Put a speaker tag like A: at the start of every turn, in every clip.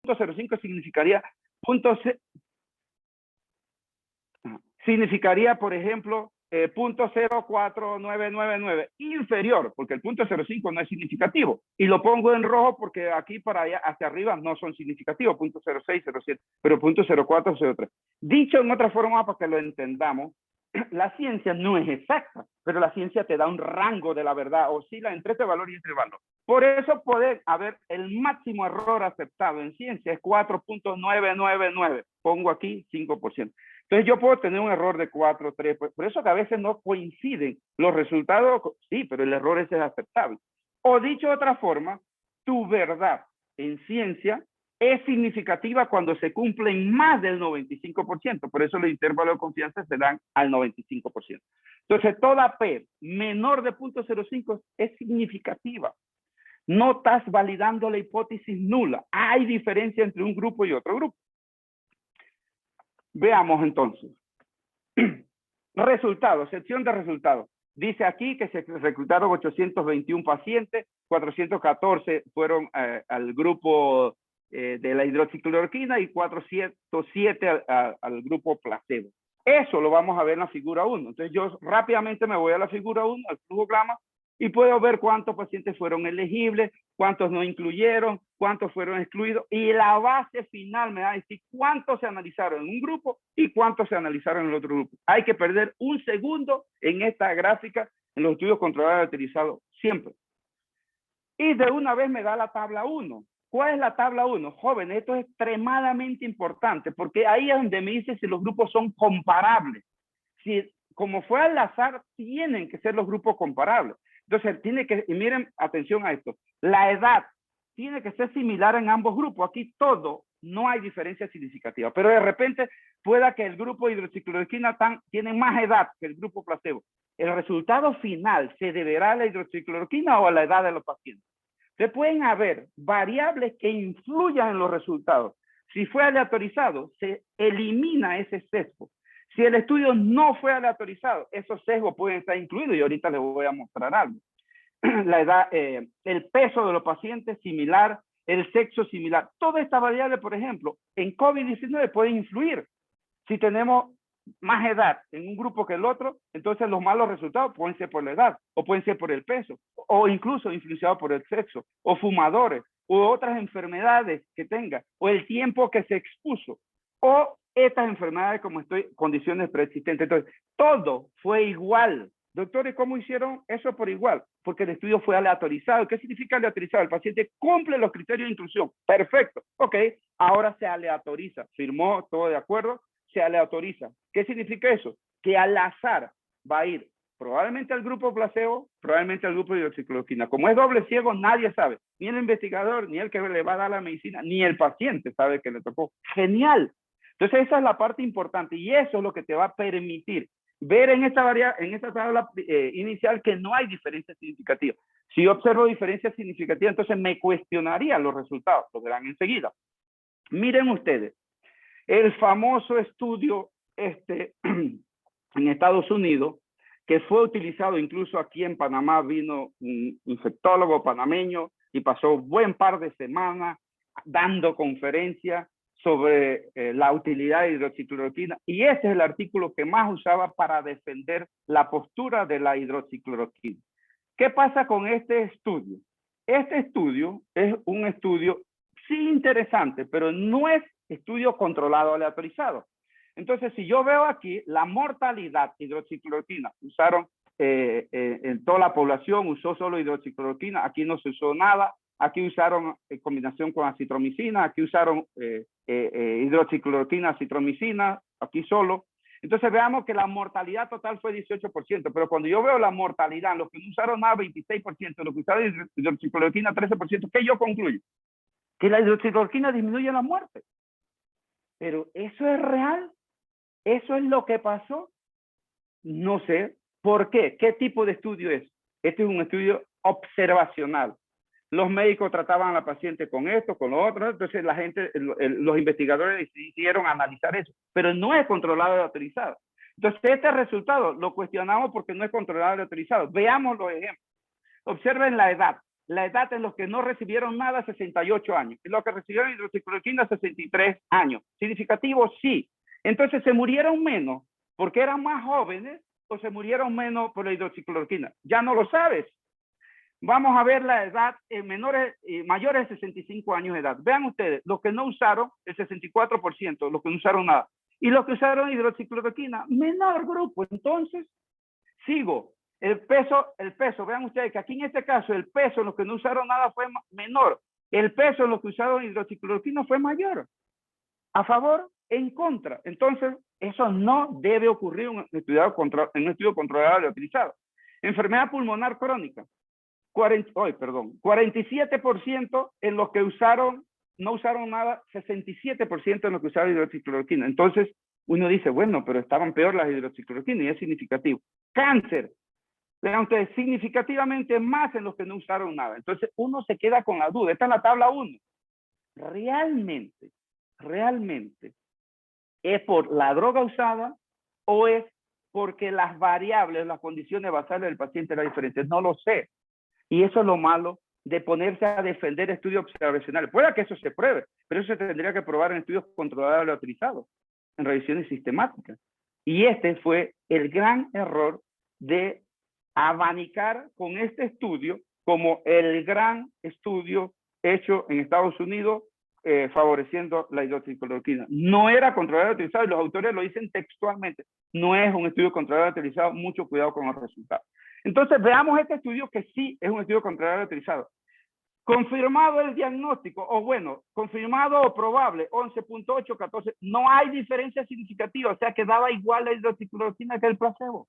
A: 0.05 significaría, por ejemplo, 0.04999, inferior, porque el 0.05 no es significativo. Y lo pongo en rojo porque aquí para allá, hacia arriba, no son significativos, 0.06, 0.07, pero 0.04, 0.03. Dicho en otra forma, para que lo entendamos, la ciencia no es exacta, pero la ciencia te da un rango de la verdad, oscila entre este valor y este valor. Por eso puede haber el máximo error aceptado en ciencia, es 4.999. Pongo aquí 5%. Entonces yo puedo tener un error de 4, 3, por eso que a veces no coinciden los resultados, sí, pero el error ese es aceptable. O dicho de otra forma, tu verdad en ciencia es significativa cuando se cumplen más del 95%, por eso los intervalos de confianza se dan al 95%. Entonces toda P menor de 0.05 es significativa. No estás validando la hipótesis nula. Hay diferencia entre un grupo y otro grupo. Veamos entonces. Resultados, sección de resultados. Dice aquí que se reclutaron 821 pacientes, 414 fueron al grupo de la hidroxicloroquina y 407 al grupo placebo. Eso lo vamos a ver en la figura 1. Entonces yo rápidamente me voy a la figura 1, al flujograma, y puedo ver cuántos pacientes fueron elegibles, cuántos no incluyeron, cuántos fueron excluidos, y la base final me va a decir cuántos se analizaron en un grupo y cuántos se analizaron en el otro grupo. Hay que perder un segundo en esta gráfica en los estudios controlados y utilizados siempre. Y de una vez me da la tabla 1. ¿Cuál es la tabla 1? Jóvenes, esto es extremadamente importante porque ahí es donde me dice si los grupos son comparables. Si, como fue al azar, tienen que ser los grupos comparables. Entonces, tiene que, y miren, atención a esto, la edad tiene que ser similar en ambos grupos. Aquí todo, no hay diferencia significativa, pero de repente pueda que el grupo de hidroxicloroquina tiene más edad que el grupo placebo. El resultado final se deberá a la hidroxicloroquina o a la edad de los pacientes. Entonces pueden haber variables que influyan en los resultados. Si fue aleatorizado, se elimina ese sesgo. Si el estudio no fue aleatorizado, esos sesgos pueden estar incluidos y ahorita les voy a mostrar algo. La edad, el peso de los pacientes similar, el sexo similar. Toda esta variable, por ejemplo, en COVID-19 puede influir. Si tenemos más edad en un grupo que el otro, entonces los malos resultados pueden ser por la edad, o pueden ser por el peso, o incluso influenciados por el sexo, o fumadores, o otras enfermedades que tenga, o el tiempo que se expuso, o estas enfermedades como condiciones preexistentes. Entonces, todo fue igual. Doctores, ¿cómo hicieron eso por igual? Porque el estudio fue aleatorizado. ¿Qué significa aleatorizado? El paciente cumple los criterios de inclusión. Perfecto. Ok, ahora se aleatoriza. Firmó, todo de acuerdo, se aleatoriza. ¿Qué significa eso? Que al azar va a ir probablemente al grupo placebo, probablemente al grupo de hidroxicloroquina. Como es doble ciego, nadie sabe. Ni el investigador, ni el que le va a dar la medicina, ni el paciente sabe que le tocó. Genial. Entonces esa es la parte importante y eso es lo que te va a permitir ver en esta tabla inicial que no hay diferencia significativa. Si yo observo diferencias significativas, entonces me cuestionaría los resultados, lo verán enseguida. Miren ustedes, el famoso estudio en Estados Unidos, que fue utilizado incluso aquí en Panamá, vino un infectólogo panameño y pasó un buen par de semanas dando conferencias sobre la utilidad de hidroxicloroquina, y ese es el artículo que más usaba para defender la postura de la hidroxicloroquina. ¿Qué pasa con este estudio? Este estudio es un estudio sí interesante, pero no es estudio controlado aleatorizado. Entonces, si yo veo aquí la mortalidad hidroxicloroquina, usaron en toda la población, usó solo hidroxicloroquina, aquí no se usó nada. Aquí usaron combinación con acitromicina, aquí usaron hidroxicloroquina, acitromicina, aquí solo. Entonces veamos que la mortalidad total fue 18%, pero cuando yo veo la mortalidad, los que no usaron nada, 26%, los que usaron hidroxicloroquina, 13%, ¿qué yo concluyo? Que la hidroxicloroquina disminuye la muerte. Pero ¿eso es real? ¿Eso es lo que pasó? No sé. ¿Por qué? ¿Qué tipo de estudio es? Este es un estudio observacional. Los médicos trataban a la paciente con esto, con lo otro, entonces la gente, los investigadores decidieron analizar eso, pero no es controlado y autorizado. Entonces este resultado lo cuestionamos porque no es controlado y autorizado. Veamos los ejemplos. Observen la edad. la edad en los que no recibieron nada, 68 años. Y los que recibieron hidroxicloroquina, 63 años. ¿Significativo? Sí. Entonces, ¿se murieron menos porque eran más jóvenes o se murieron menos por la hidroxicloroquina? Ya no lo sabes. Vamos a ver la edad en mayores de 65 años de edad. Vean ustedes, los que no usaron, el 64%, los que no usaron nada. Y los que usaron hidroxicloroquina, menor grupo. Entonces, sigo. El peso, vean ustedes que aquí en este caso el peso en los que no usaron nada fue menor. El peso en los que usaron hidroxicloroquina fue mayor. ¿A favor? En contra. Entonces, eso no debe ocurrir en un estudio controlado y utilizado. Enfermedad pulmonar crónica. 47% en los que no usaron nada, 67% en los que usaron hidroxicloroquina. Entonces, uno dice, bueno, pero estaban peor las hidroxicloroquina y es significativo. Cáncer. Vean ustedes, significativamente más en los que no usaron nada. Entonces, uno se queda con la duda. Esta es la tabla 1. ¿Realmente es por la droga usada o es porque las variables, las condiciones basales del paciente eran diferentes? No lo sé. Y eso es lo malo de ponerse a defender estudios observacionales. Puede que eso se pruebe, pero eso se tendría que probar en estudios controlados y autorizados, en revisiones sistemáticas. Y este fue el gran error de abanicar con este estudio como el gran estudio hecho en Estados Unidos favoreciendo la hidroxicloroquina. No era controlado y utilizado, y los autores lo dicen textualmente. No es un estudio controlado y utilizado, mucho cuidado con los resultados. Entonces veamos este estudio que sí es un estudio controlado y utilizado. Confirmado el diagnóstico, o bueno, confirmado o probable, 11.8, 14, no hay diferencia significativa, o sea que daba igual la hidroxicloroquina que el placebo.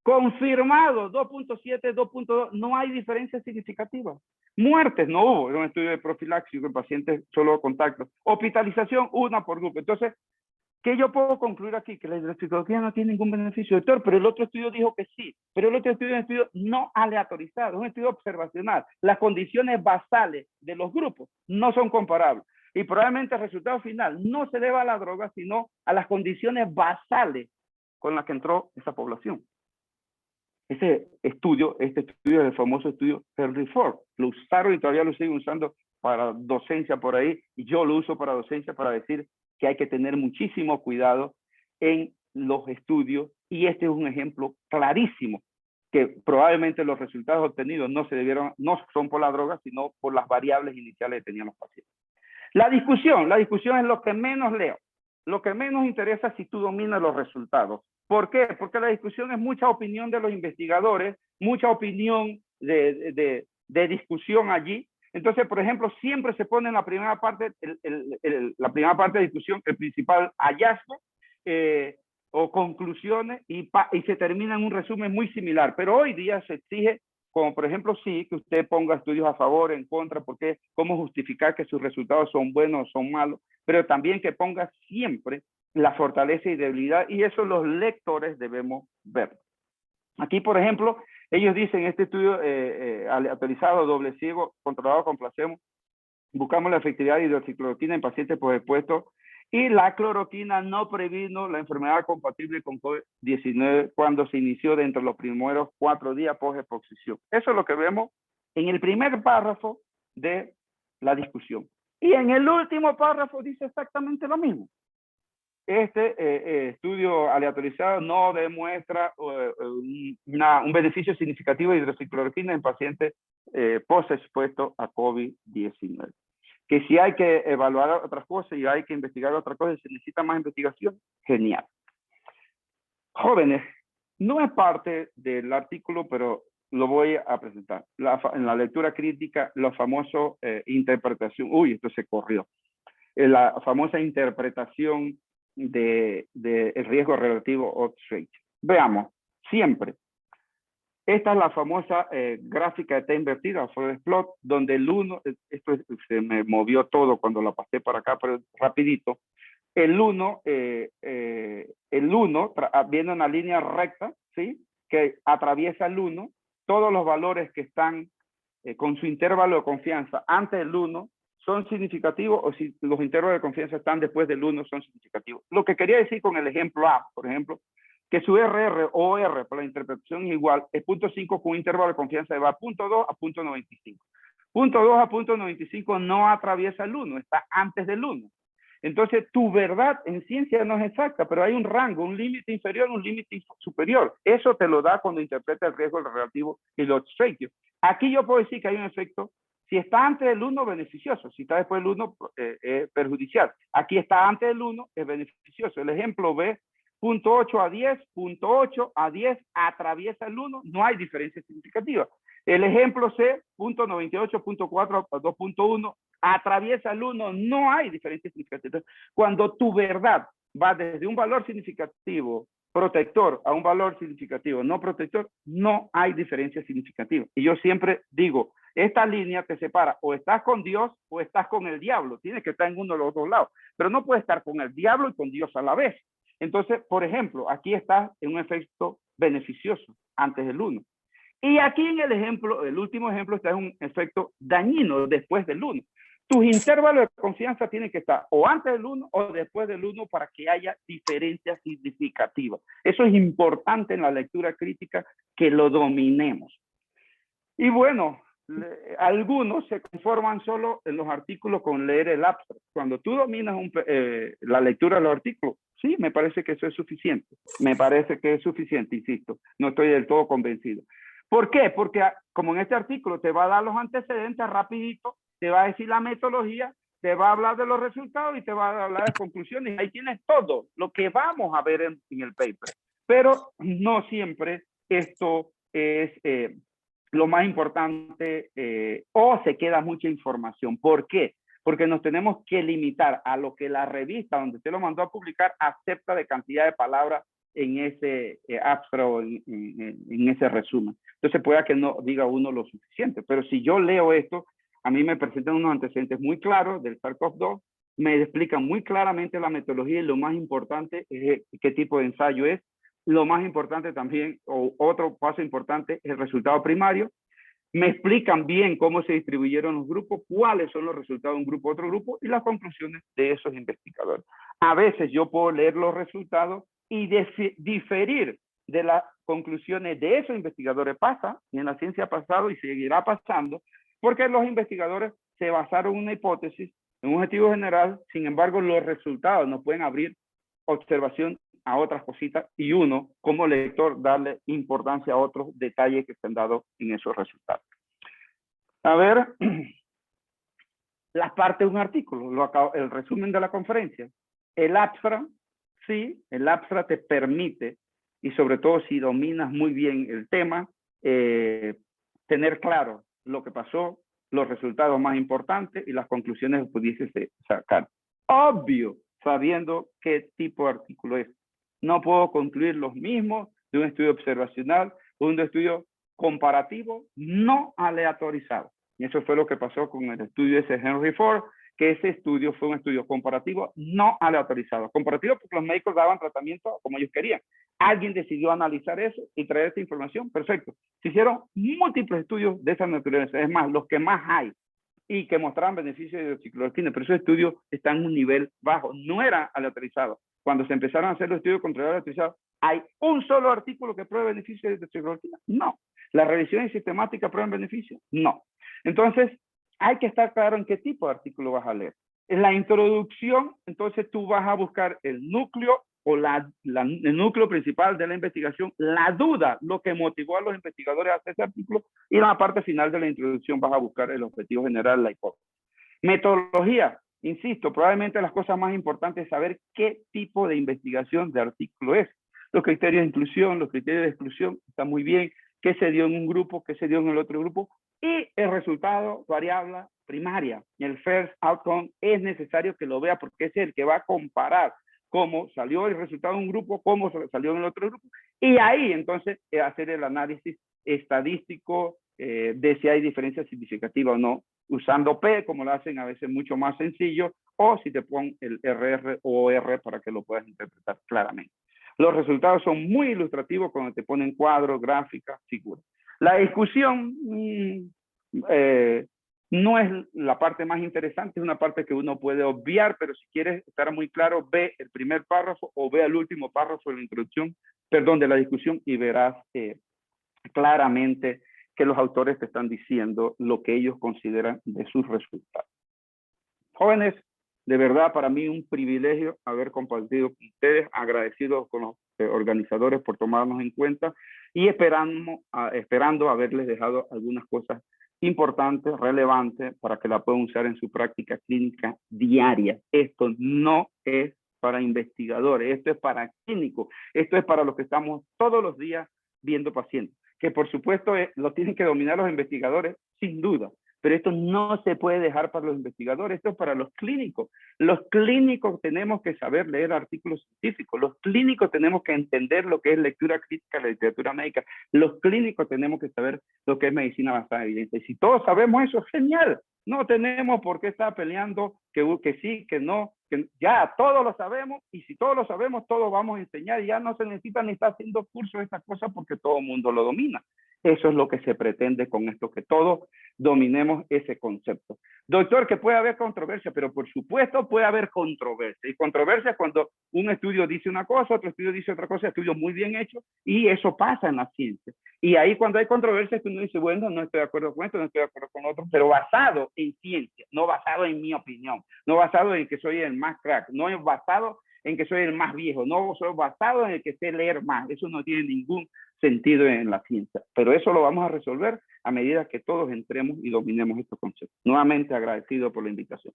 A: Confirmado 2.7, 2.2, no hay diferencia significativa. Muertes no hubo, era un estudio de profilaxis en pacientes solo contacto. Hospitalización, una por grupo. Entonces, ¿qué yo puedo concluir aquí? Que la hidroxicloroquina no tiene ningún beneficio, doctor, pero el otro estudio dijo que sí. Pero el otro estudio es un estudio no aleatorizado, es un estudio observacional. Las condiciones basales de los grupos no son comparables. Y probablemente el resultado final no se deba a la droga, sino a las condiciones basales con las que entró esa población. Este estudio es el famoso estudio Henry Ford. Lo usaron y todavía lo siguen usando para docencia por ahí, y yo lo uso para docencia para decir que hay que tener muchísimo cuidado en los estudios, y este es un ejemplo clarísimo que probablemente los resultados obtenidos no son por la droga, sino por las variables iniciales que tenían los pacientes. La discusión es lo que menos leo, lo que menos interesa si tú dominas los resultados. ¿Por qué? Porque la discusión es mucha opinión de los investigadores, mucha opinión de discusión allí. Entonces, por ejemplo, siempre se pone en la primera parte, la primera parte de discusión, el principal hallazgo o conclusiones, y se termina en un resumen muy similar. Pero hoy día se exige, como por ejemplo, sí, que usted ponga estudios a favor, en contra, porque cómo justificar que sus resultados son buenos o son malos, pero también que ponga siempre la fortaleza y debilidad, y eso los lectores debemos ver. Aquí, por ejemplo, ellos dicen, este estudio aleatorizado, doble ciego, controlado con placebo, buscamos la efectividad de hidroxicloroquina en pacientes posexpuestos, y la cloroquina no previno la enfermedad compatible con COVID-19 cuando se inició dentro de los primeros 4 días post-exposición. Eso es lo que vemos en el primer párrafo de la discusión. Y en el último párrafo dice exactamente lo mismo. Este estudio aleatorizado no demuestra un beneficio significativo de hidroxicloroquina en pacientes post-expuestos a COVID-19. Que si hay que evaluar otras cosas y hay que investigar otras cosas, se necesita más investigación, genial. Jóvenes, no es parte del artículo, pero lo voy a presentar. En la lectura crítica, la famosa interpretación, esto se corrió. La famosa interpretación de el riesgo relativo odds ratio. Veamos, siempre. Esta es la famosa gráfica de T invertida, Forest plot, donde el 1, esto se me movió todo cuando la pasé para acá, pero rapidito. El 1 viene una línea recta, ¿sí? Que atraviesa el 1. Todos los valores que están con su intervalo de confianza antes del 1 son significativos, o si los intervalos de confianza están después del 1 son significativos. Lo que quería decir con el ejemplo A, por ejemplo, que su RR o R para la interpretación es igual, es 0.5 con un intervalo de confianza de va 0.2 a 0.95. 0.2 a 0.95 no atraviesa el 1, está antes del 1. Entonces, tu verdad en ciencia no es exacta, pero hay un rango, un límite inferior, un límite superior. Eso te lo da cuando interpreta el riesgo relativo y los ratios. Aquí yo puedo decir que hay un efecto, si está antes del 1, beneficioso. Si está después del 1, perjudicial. Aquí está antes del 1, es beneficioso. El ejemplo B, 0.8 a 10, 0.8 a 10 atraviesa el 1, no hay diferencia significativa. El ejemplo C, 0.98, 0.4 a 2.1, atraviesa el 1, no hay diferencia significativa. Cuando tu verdad va desde un valor significativo protector a un valor significativo no protector, no hay diferencia significativa. Y yo siempre digo, esta línea te separa, o estás con Dios o estás con el diablo. Tienes que estar en uno de los dos lados, pero no puedes estar con el diablo y con Dios a la vez. Entonces, por ejemplo, aquí estás en un efecto beneficioso antes del 1. Y aquí en el ejemplo, el último ejemplo, está en un efecto dañino después del 1. Tus intervalos de confianza tienen que estar o antes del 1 o después del 1 para que haya diferencias significativas. Eso es importante en la lectura crítica, que lo dominemos. Y bueno, algunos se conforman solo en los artículos con leer el abstract. Cuando tú dominas la lectura de los artículos, sí, me parece que eso es suficiente. Me parece que es suficiente, insisto. No estoy del todo convencido. ¿Por qué? Porque como en este artículo te va a dar los antecedentes rapidito, te va a decir la metodología, te va a hablar de los resultados y te va a hablar de conclusiones. Ahí tienes todo lo que vamos a ver en el paper. Pero no siempre esto es lo más importante o se queda mucha información. ¿Por qué? Porque nos tenemos que limitar a lo que la revista donde usted lo mandó a publicar acepta de cantidad de palabras en ese abstract o en ese resumen. Entonces pueda que no diga uno lo suficiente, pero si yo leo esto, a mí me presentan unos antecedentes muy claros del SARS-CoV-2, me explican muy claramente la metodología y lo más importante es qué tipo de ensayo es. Lo más importante también, o otro paso importante, es el resultado primario. Me explican bien cómo se distribuyeron los grupos, cuáles son los resultados de un grupo, otro grupo, y las conclusiones de esos investigadores. A veces yo puedo leer los resultados y diferir de las conclusiones de esos investigadores. Pasa, y en la ciencia ha pasado y seguirá pasando, porque los investigadores se basaron en una hipótesis, en un objetivo general, sin embargo los resultados nos pueden abrir observación a otras cositas y uno, como lector, darle importancia a otros detalles que se han dado en esos resultados. A ver, las partes de un artículo, el resumen de la conferencia. El abstract, sí, el abstract te permite, y sobre todo si dominas muy bien el tema, tener claro lo que pasó, los resultados más importantes y las conclusiones que pudieses sacar. Obvio, sabiendo qué tipo de artículo es. No puedo concluir los mismos de un estudio observacional o un estudio comparativo no aleatorizado. Y eso fue lo que pasó con el estudio ese de Henry Ford, que ese estudio fue un estudio comparativo no aleatorizado. Comparativo porque los médicos daban tratamiento como ellos querían. Alguien decidió analizar eso y traer esta información. Perfecto. Se hicieron múltiples estudios de esa naturaleza. Es más, los que más hay y que mostraban beneficios de hidroxicloroquina, pero esos estudios están en un nivel bajo. No era aleatorizado. Cuando se empezaron a hacer los estudios controlados aleatorizados, ¿hay un solo artículo que pruebe beneficios de hidroxicloroquina? No. ¿Las revisiones sistemáticas prueban beneficios? No. Entonces, hay que estar claro en qué tipo de artículo vas a leer. En la introducción, entonces tú vas a buscar el núcleo o el núcleo principal de la investigación, la duda, lo que motivó a los investigadores a hacer ese artículo, y en la parte final de la introducción vas a buscar el objetivo general, la hipótesis. Metodología, insisto, probablemente las cosas más importantes es saber qué tipo de investigación de artículo es. Los criterios de inclusión, los criterios de exclusión, está muy bien, qué se dio en un grupo, qué se dio en el otro grupo, y el resultado, variable primaria, el first outcome, es necesario que lo vea porque es el que va a comparar cómo salió el resultado en un grupo, cómo salió en el otro grupo, y ahí entonces hacer el análisis estadístico de si hay diferencia significativa o no, usando P, como lo hacen a veces mucho más sencillo, o si te ponen el RR o OR para que lo puedas interpretar claramente. Los resultados son muy ilustrativos cuando te ponen cuadros, gráficas, figuras. La discusión no es la parte más interesante, es una parte que uno puede obviar, pero si quieres estar muy claro, ve el primer párrafo o ve el último párrafo de la introducción perdón, de la discusión y verás claramente que los autores te están diciendo lo que ellos consideran de sus resultados. Jóvenes, de verdad para mí un privilegio haber compartido con ustedes, agradecidos con los organizadores por tomarnos en cuenta y esperando haberles dejado algunas cosas importantes, relevantes, para que la puedan usar en su práctica clínica diaria. Esto no es para investigadores, esto es para clínicos, esto es para los que estamos todos los días viendo pacientes, que por supuesto lo tienen que dominar los investigadores, sin duda, pero esto no se puede dejar para los investigadores, esto es para los clínicos. Los clínicos tenemos que saber leer artículos científicos, los clínicos tenemos que entender lo que es lectura crítica de la literatura médica, los clínicos tenemos que saber lo que es medicina basada en evidencia. Y si todos sabemos eso, genial. No tenemos por qué estar peleando que sí, que no, que ya todos lo sabemos, y si todos lo sabemos, todos vamos a enseñar, y ya no se necesita ni estar haciendo cursos de estas cosas porque todo el mundo lo domina. Eso es lo que se pretende con esto, que todos dominemos ese concepto. Doctor, que puede haber controversia, pero por supuesto puede haber controversia. Y controversia cuando un estudio dice una cosa, otro estudio dice otra cosa, estudio muy bien hecho, y eso pasa en la ciencia. Y ahí cuando hay controversia, uno dice, bueno, no estoy de acuerdo con esto, no estoy de acuerdo con otro, pero basado en ciencia, no basado en mi opinión, no basado en que soy el más crack, no es basado en que soy el más viejo, no soy basado en el que sé leer más. Eso no tiene ningún sentido en la ciencia, pero eso lo vamos a resolver a medida que todos entremos y dominemos estos conceptos. Nuevamente agradecido por la invitación.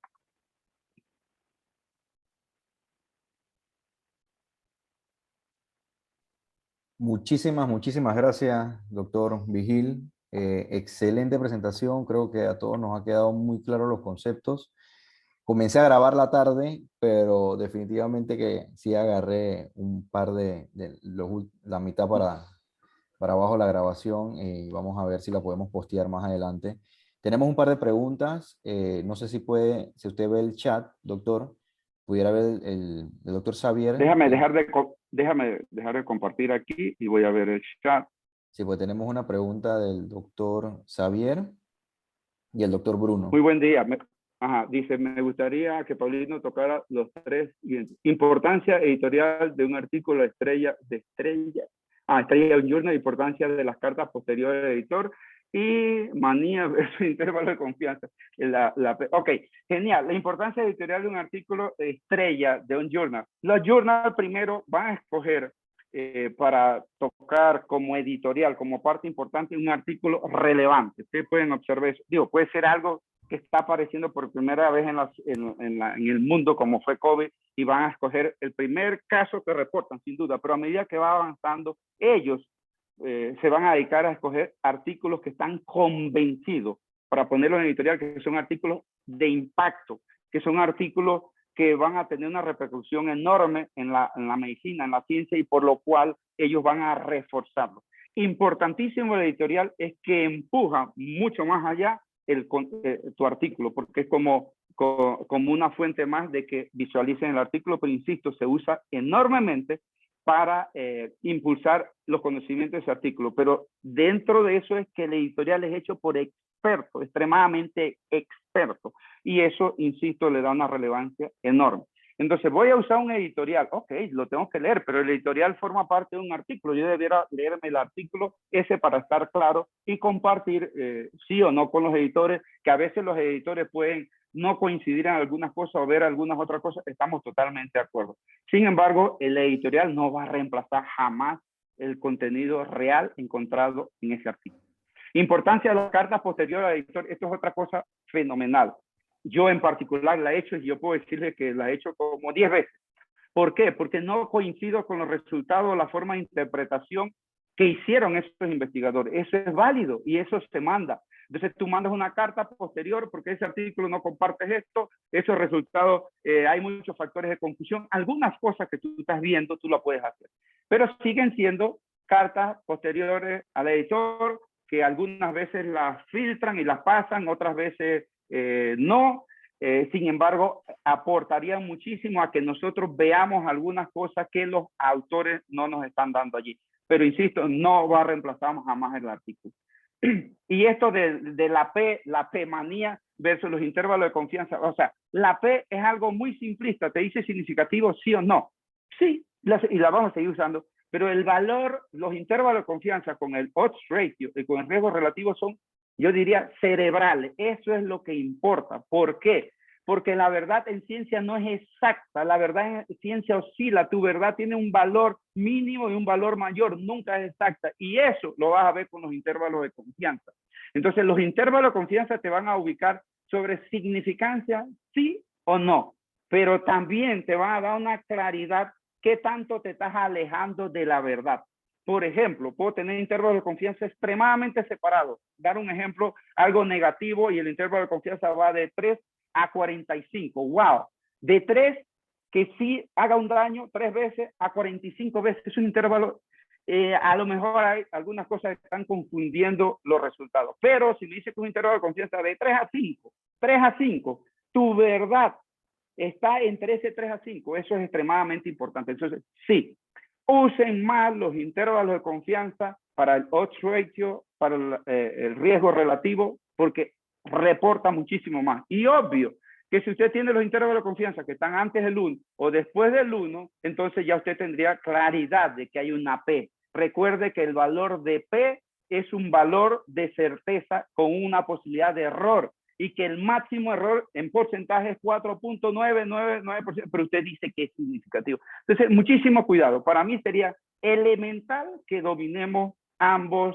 B: Muchísimas gracias, doctor Vigil. Excelente presentación, creo que a todos nos ha quedado muy claros los conceptos. Comencé a grabar la tarde, pero definitivamente que sí agarré un par la mitad para abajo la grabación, y vamos a ver si la podemos postear más adelante. Tenemos un par de preguntas, no sé si usted ve el chat, doctor, pudiera ver el doctor Xavier.
A: Déjame dejar de compartir aquí y voy a ver el chat.
B: Sí, pues tenemos una pregunta del doctor Xavier y el doctor Bruno.
A: Muy buen día. Dice, me gustaría que Paulino tocara los tres siguientes. Importancia editorial de un artículo Estrella Journal, importancia de las cartas posteriores del editor y manía versus intervalo de confianza. Ok, genial. La importancia editorial de un artículo estrella de un journal. Los journal primero van a escoger para tocar como editorial, como parte importante, un artículo relevante. Ustedes pueden observar eso. Digo, puede ser algo que está apareciendo por primera vez en el mundo, como fue COVID, y van a escoger el primer caso que reportan, sin duda, pero a medida que va avanzando, ellos se van a dedicar a escoger artículos que están convencidos, para ponerlos en editorial, que son artículos de impacto, que son artículos que van a tener una repercusión enorme en la medicina, en la ciencia, y por lo cual ellos van a reforzarlo. Importantísimo el editorial es que empuja mucho más allá tu artículo, porque es como una fuente más de que visualicen el artículo, pero insisto, se usa enormemente para impulsar los conocimientos de ese artículo, pero dentro de eso es que el editorial es hecho por expertos, extremadamente expertos, y eso, insisto, le da una relevancia enorme. Entonces voy a usar un editorial, ok, lo tengo que leer, pero el editorial forma parte de un artículo, yo debiera leerme el artículo ese para estar claro y compartir sí o no con los editores, que a veces los editores pueden no coincidir en algunas cosas o ver algunas otras cosas, estamos totalmente de acuerdo. Sin embargo, el editorial no va a reemplazar jamás el contenido real encontrado en ese artículo. Importancia de las cartas posteriores al editor, esto es otra cosa fenomenal. Yo en particular la he hecho y yo puedo decirle que la he hecho como 10 veces. ¿Por qué? Porque no coincido con los resultados, la forma de interpretación que hicieron esos investigadores. Eso es válido y eso se manda. Entonces tú mandas una carta posterior porque ese artículo no compartes esto, esos resultados, hay muchos factores de confusión. Algunas cosas que tú estás viendo, tú lo puedes hacer. Pero siguen siendo cartas posteriores al editor, que algunas veces las filtran y las pasan, otras veces no. Sin embargo, aportaría muchísimo a que nosotros veamos algunas cosas que los autores no nos están dando allí. Pero insisto, no va a reemplazar jamás el artículo. Y esto de la P manía versus los intervalos de confianza, o sea, la P es algo muy simplista, te dice significativo sí o no. Sí, y la vamos a seguir usando, pero el valor, los intervalos de confianza con el odds ratio y con el riesgo relativo son, yo diría, cerebrales. Eso es lo que importa. ¿Por qué? Porque la verdad en ciencia no es exacta, la verdad en ciencia oscila, tu verdad tiene un valor mínimo y un valor mayor, nunca es exacta, y eso lo vas a ver con los intervalos de confianza. Entonces los intervalos de confianza te van a ubicar sobre significancia, sí o no, pero también te van a dar una claridad qué tanto te estás alejando de la verdad. Por ejemplo, puedo tener intervalos de confianza extremadamente separados. Dar un ejemplo, algo negativo y el intervalo de confianza va de 3 a 45. ¡Wow! De 3 que sí haga un daño 3 veces a 45 veces. Es un intervalo, a lo mejor hay algunas cosas que están confundiendo los resultados. Pero si me dice que un intervalo de confianza de 3 a 5, tu verdad está entre ese 3 a 5. Eso es extremadamente importante. Entonces, sí, usen más los intervalos de confianza para el odds ratio, para el riesgo relativo, porque reporta muchísimo más. Y obvio que si usted tiene los intervalos de confianza que están antes del 1 o después del 1, entonces ya usted tendría claridad de que hay una P. Recuerde que el valor de P es un valor de certeza con una posibilidad de error y que el máximo error en porcentaje es 4.999%, pero usted dice que es significativo. Entonces, muchísimo cuidado. Para mí sería elemental que dominemos ambos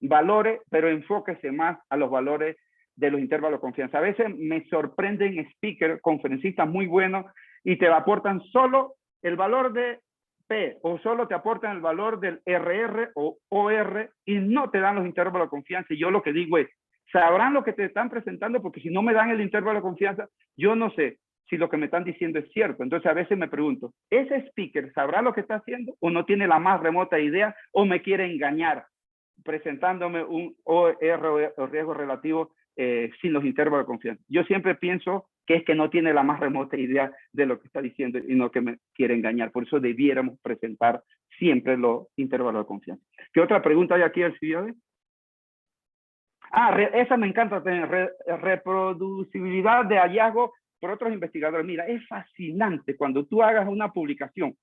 A: valores, pero enfóquese más a los valores de los intervalos de confianza. A veces me sorprenden speakers, conferencistas muy buenos, y te aportan solo el valor de P, o solo te aportan el valor del RR o OR, y no te dan los intervalos de confianza. Y yo lo que digo es, sabrán lo que te están presentando, porque si no me dan el intervalo de confianza, yo no sé si lo que me están diciendo es cierto. Entonces a veces me pregunto, ¿ese speaker sabrá lo que está haciendo o no tiene la más remota idea o me quiere engañar presentándome un OR o riesgo relativo sin los intervalos de confianza? Yo siempre pienso que es que no tiene la más remota idea de lo que está diciendo y no que me quiere engañar. Por eso debiéramos presentar siempre los intervalos de confianza. ¿Qué otra pregunta hay aquí, Alcibiades? Esa me encanta tener, reproducibilidad de hallazgo por otros investigadores. Mira, es fascinante cuando tú hagas una publicación,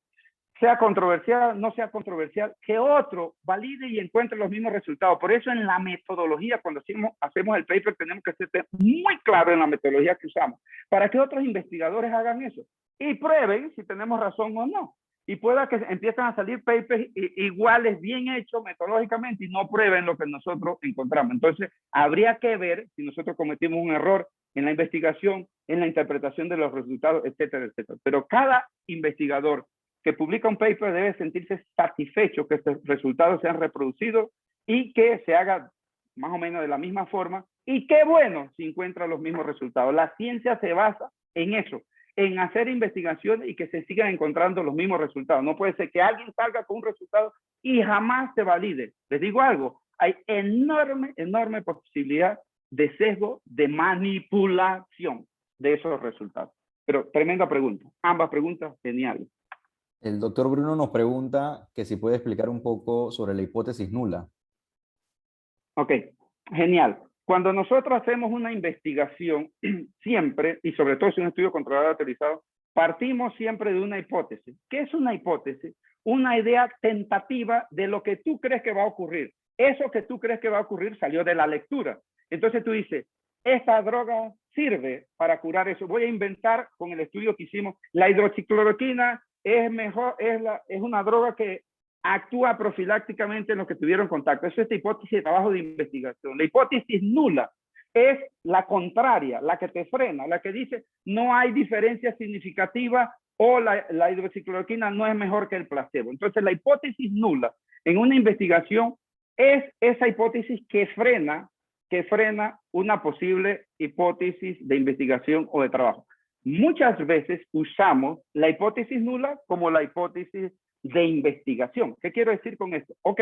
A: sea controversial, no sea controversial, que otro valide y encuentre los mismos resultados. Por eso en la metodología, cuando hacemos el paper, tenemos que ser muy claros en la metodología que usamos, para que otros investigadores hagan eso y prueben si tenemos razón o no. Y pueda que empiecen a salir papers iguales, bien hechos metodológicamente, y no prueben lo que nosotros encontramos. Entonces, habría que ver si nosotros cometimos un error en la investigación, en la interpretación de los resultados, etcétera, etcétera. Pero cada investigador que publica un paper debe sentirse satisfecho que estos resultados sean reproducidos y que se haga más o menos de la misma forma. Y qué bueno si encuentra los mismos resultados. La ciencia se basa en eso, en hacer investigaciones y que se sigan encontrando los mismos resultados. No puede ser que alguien salga con un resultado y jamás se valide. Les digo algo, hay enorme posibilidad de sesgo, de manipulación de esos resultados. Pero tremenda pregunta. Ambas preguntas geniales.
B: El doctor Bruno nos pregunta que si puede explicar un poco sobre la hipótesis nula.
A: Ok, genial. Cuando nosotros hacemos una investigación, siempre, y sobre todo si es un estudio controlado y autorizado, partimos siempre de una hipótesis. ¿Qué es una hipótesis? Una idea tentativa de lo que tú crees que va a ocurrir. Eso que tú crees que va a ocurrir salió de la lectura. Entonces tú dices, esta droga sirve para curar eso. Voy a inventar con el estudio que hicimos, la hidroxicloroquina es una droga que actúa profilácticamente en los que tuvieron contacto. Eso es esta hipótesis de trabajo de investigación. La hipótesis nula es la contraria, la que te frena, la que dice no hay diferencia significativa o la hidroxicloroquina no es mejor que el placebo. Entonces la hipótesis nula en una investigación es esa hipótesis que frena una posible hipótesis de investigación o de trabajo. Muchas veces usamos la hipótesis nula como la hipótesis de investigación. ¿Qué quiero decir con esto? Ok,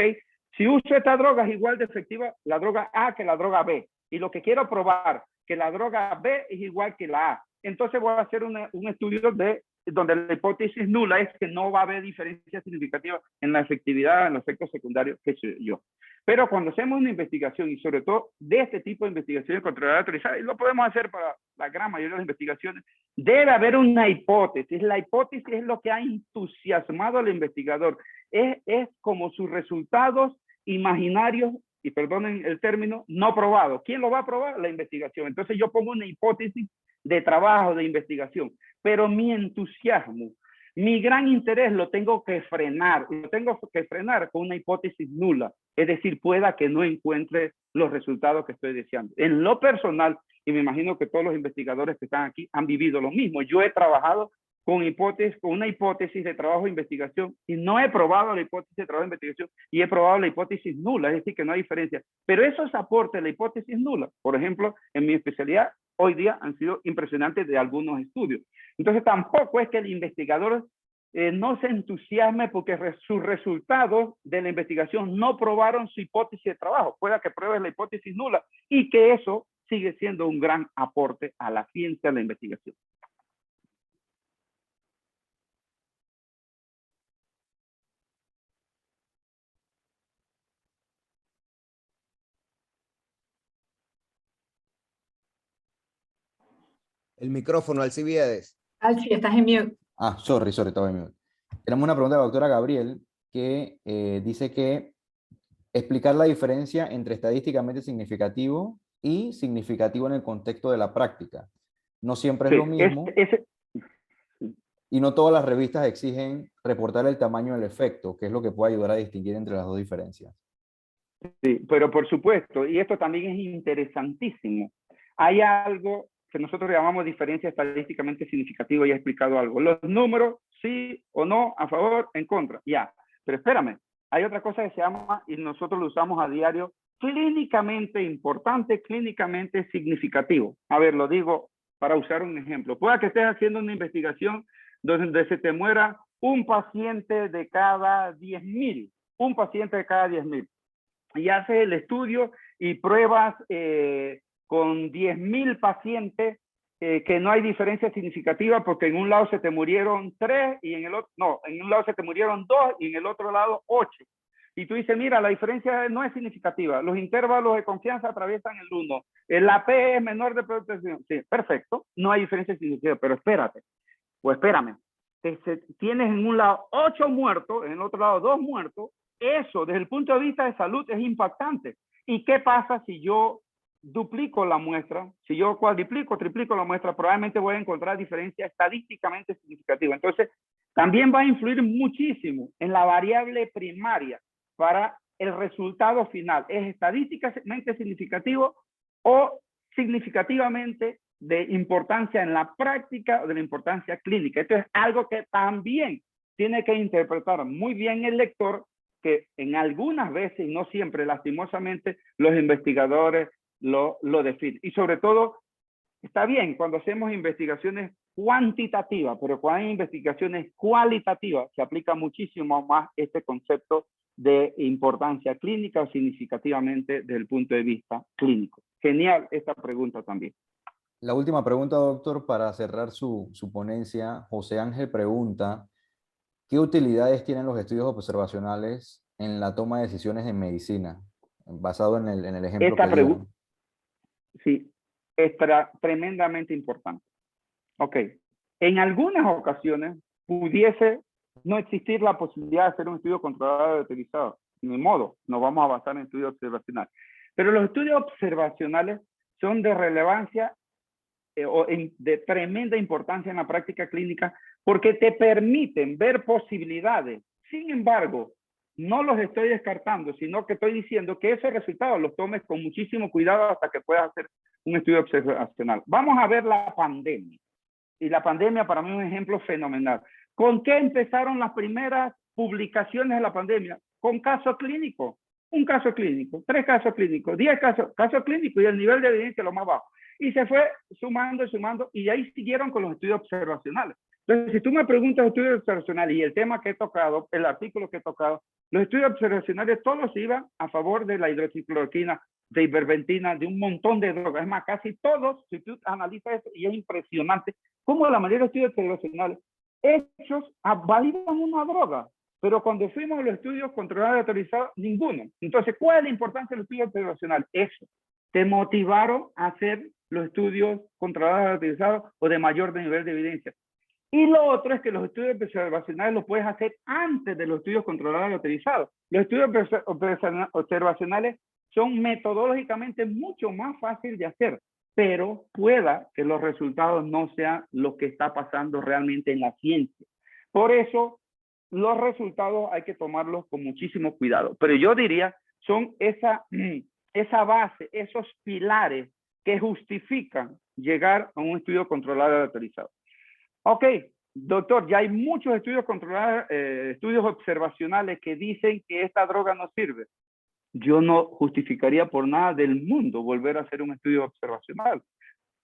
A: si uso esta droga es igual de efectiva la droga A que la droga B. Y lo que quiero probar, que la droga B es igual que la A. Entonces voy a hacer un estudio de donde la hipótesis nula es que no va a haber diferencia significativa en la efectividad, en los efectos secundarios, qué sé yo. Pero cuando hacemos una investigación, y sobre todo de este tipo de investigaciones controladas autorizadas, y lo podemos hacer para la gran mayoría de las investigaciones, debe haber una hipótesis. La hipótesis es lo que ha entusiasmado al investigador. Es como sus resultados imaginarios, y perdonen el término, no probados. ¿Quién lo va a probar? La investigación. Entonces yo pongo una hipótesis de trabajo, de investigación, pero mi entusiasmo, mi gran interés lo tengo que frenar con una hipótesis nula, es decir, pueda que no encuentre los resultados que estoy deseando. En lo personal, y me imagino que todos los investigadores que están aquí han vivido lo mismo, yo he trabajado con una hipótesis de trabajo de investigación y no he probado la hipótesis de trabajo de investigación y he probado la hipótesis nula, es decir, que no hay diferencia. Pero esos aportes de la hipótesis nula, por ejemplo, en mi especialidad, hoy día han sido impresionantes de algunos estudios. Entonces tampoco es que el investigador no se entusiasme porque sus resultados de la investigación no probaron su hipótesis de trabajo. Pueda que pruebes la hipótesis nula y que eso sigue siendo un gran aporte a la ciencia de la investigación.
C: El micrófono, Alcibiades.
D: Alci, estás en mute.
B: Ah, sorry, estaba en mute. Tenemos una pregunta de la doctora Gabriel que dice que explicar la diferencia entre estadísticamente significativo y significativo en el contexto de la práctica. No siempre es lo mismo y no todas las revistas exigen reportar el tamaño del efecto, que es lo que puede ayudar a distinguir entre las dos diferencias.
A: Sí, pero por supuesto, y esto también es interesantísimo. Hay algo que nosotros llamamos diferencia estadísticamente significativa, y he explicado algo. Los números, sí o no, a favor, en contra, ya. Pero espérame, hay otra cosa que se llama, y nosotros lo usamos a diario, clínicamente importante, clínicamente significativo. A ver, lo digo para usar un ejemplo. Pueda que estés haciendo una investigación donde se te muera un paciente de cada 10,000, un paciente de cada 10,000. Y haces el estudio y pruebas con 10,000 pacientes que no hay diferencia significativa porque en un lado se te murieron 3 y en el otro, no, en un lado se te murieron 2 y en el otro lado 8. Y tú dices, mira, la diferencia no es significativa. Los intervalos de confianza atraviesan el 1. La P es menor de protección. Sí, perfecto. No hay diferencia significativa, pero espérate. O espérame. Tienes en un lado 8 muertos, en el otro lado 2 muertos. Eso, desde el punto de vista de salud, es impactante. ¿Y qué pasa si yo duplico la muestra? Si yo cuadriplico, triplico la muestra, probablemente voy a encontrar diferencia estadísticamente significativa. Entonces, también va a influir muchísimo en la variable primaria para el resultado final. ¿Es estadísticamente significativo o significativamente de importancia en la práctica o de la importancia clínica? Esto es algo que también tiene que interpretar muy bien el lector, que en algunas veces, y no siempre, lastimosamente, los investigadores lo definen. Y sobre todo, está bien cuando hacemos investigaciones cuantitativas, pero cuando hay investigaciones cualitativas, se aplica muchísimo más este concepto de importancia clínica o significativamente desde el punto de vista clínico. Genial esta pregunta también.
B: La última pregunta, doctor, para cerrar su ponencia. José Ángel pregunta, ¿qué utilidades tienen los estudios observacionales en la toma de decisiones en medicina? Basado en el ejemplo
A: Esta
B: que dieron.
A: Sí, es tremendamente importante. Ok, en algunas ocasiones pudiese no existir la posibilidad de hacer un estudio controlado y utilizado. Ni modo, nos vamos a basar en estudios observacionales. Pero los estudios observacionales son de relevancia de tremenda importancia en la práctica clínica porque te permiten ver posibilidades. Sin embargo, no los estoy descartando, sino que estoy diciendo que esos resultados los tomes con muchísimo cuidado hasta que puedas hacer un estudio observacional. Vamos a ver la pandemia. Y la pandemia para mí es un ejemplo fenomenal. ¿Con qué empezaron las primeras publicaciones de la pandemia? Con casos clínicos. Un caso clínico, 3 casos clínicos, 10 casos clínicos y el nivel de evidencia lo más bajo. Y se fue sumando y sumando y ahí siguieron con los estudios observacionales. Entonces, si tú me preguntas estudios observacionales y el tema que he tocado, el artículo que he tocado, los estudios observacionales todos iban a favor de la hidroxicloroquina, de ivermectina, de un montón de drogas. Es más, casi todos, si tú analizas eso, y es impresionante cómo la mayoría de los estudios observacionales Ellos validan una droga, pero cuando fuimos a los estudios controlados y autorizados, ninguno. Entonces, ¿cuál es la importancia del estudio observacional? Eso, te motivaron a hacer los estudios controlados y autorizados o de mayor nivel de evidencia. Y lo otro es que los estudios observacionales los puedes hacer antes de los estudios controlados y autorizados. Los estudios observacionales son metodológicamente mucho más fáciles de hacer, pero pueda que los resultados no sean lo que está pasando realmente en la ciencia. Por eso, los resultados hay que tomarlos con muchísimo cuidado. Pero yo diría, son esa base, esos pilares que justifican llegar a un estudio controlado y autorizado. Ok, doctor, ya hay muchos estudios controlados, estudios observacionales que dicen que esta droga no sirve. Yo no justificaría por nada del mundo volver a hacer un estudio observacional.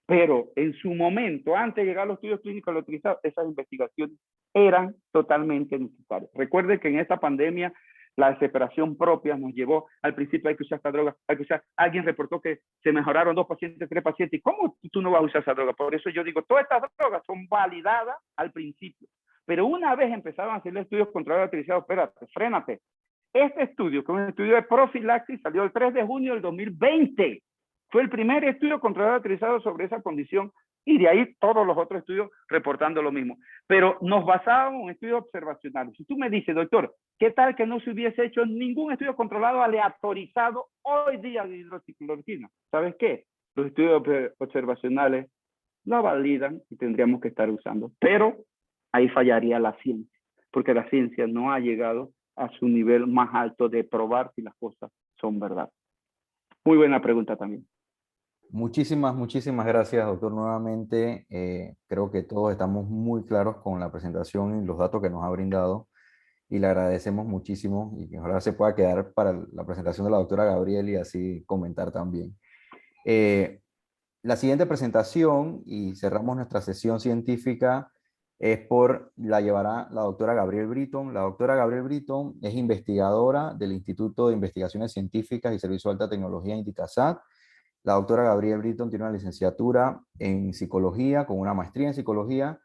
A: Pero en su momento, antes de llegar a los estudios clínicos autorizados, esas investigaciones eran totalmente necesarias. Recuerde que en esta pandemia la desesperación propia nos llevó al principio hay que usar esta droga, hay que usar. Alguien reportó que se mejoraron 2 pacientes, 3 pacientes. ¿Y cómo tú no vas a usar esa droga? Por eso yo digo, todas estas drogas son validadas al principio. Pero una vez empezaron a hacer estudios controlados autorizados, espérate, frénate. Este estudio, que es un estudio de profilaxis, salió el 3 de junio del 2020. Fue el primer estudio controlado autorizado sobre esa condición y de ahí todos los otros estudios reportando lo mismo. Pero nos basábamos en estudios observacionales. Si tú me dices, doctor, ¿qué tal que no se hubiese hecho ningún estudio controlado aleatorizado hoy día de hidroxicloroquina? ¿Sabes qué? Los estudios observacionales la validan y tendríamos que estar usando. Pero ahí fallaría la ciencia, porque la ciencia no ha llegado a su nivel más alto de probar si las cosas son verdad. Muy buena pregunta también.
B: Muchísimas gracias, doctor, nuevamente. Creo que todos estamos muy claros con la presentación y los datos que nos ha brindado y le agradecemos muchísimo y que ojalá se pueda quedar para la presentación de la doctora Gabriel y así comentar también. La siguiente presentación y cerramos nuestra sesión científica la llevará la doctora Gabriel Britton. La doctora Gabriel Britton es investigadora del Instituto de Investigaciones Científicas y Servicio de Alta Tecnología INDICASAT. La doctora Gabriel Britton tiene una licenciatura en psicología con una maestría en psicología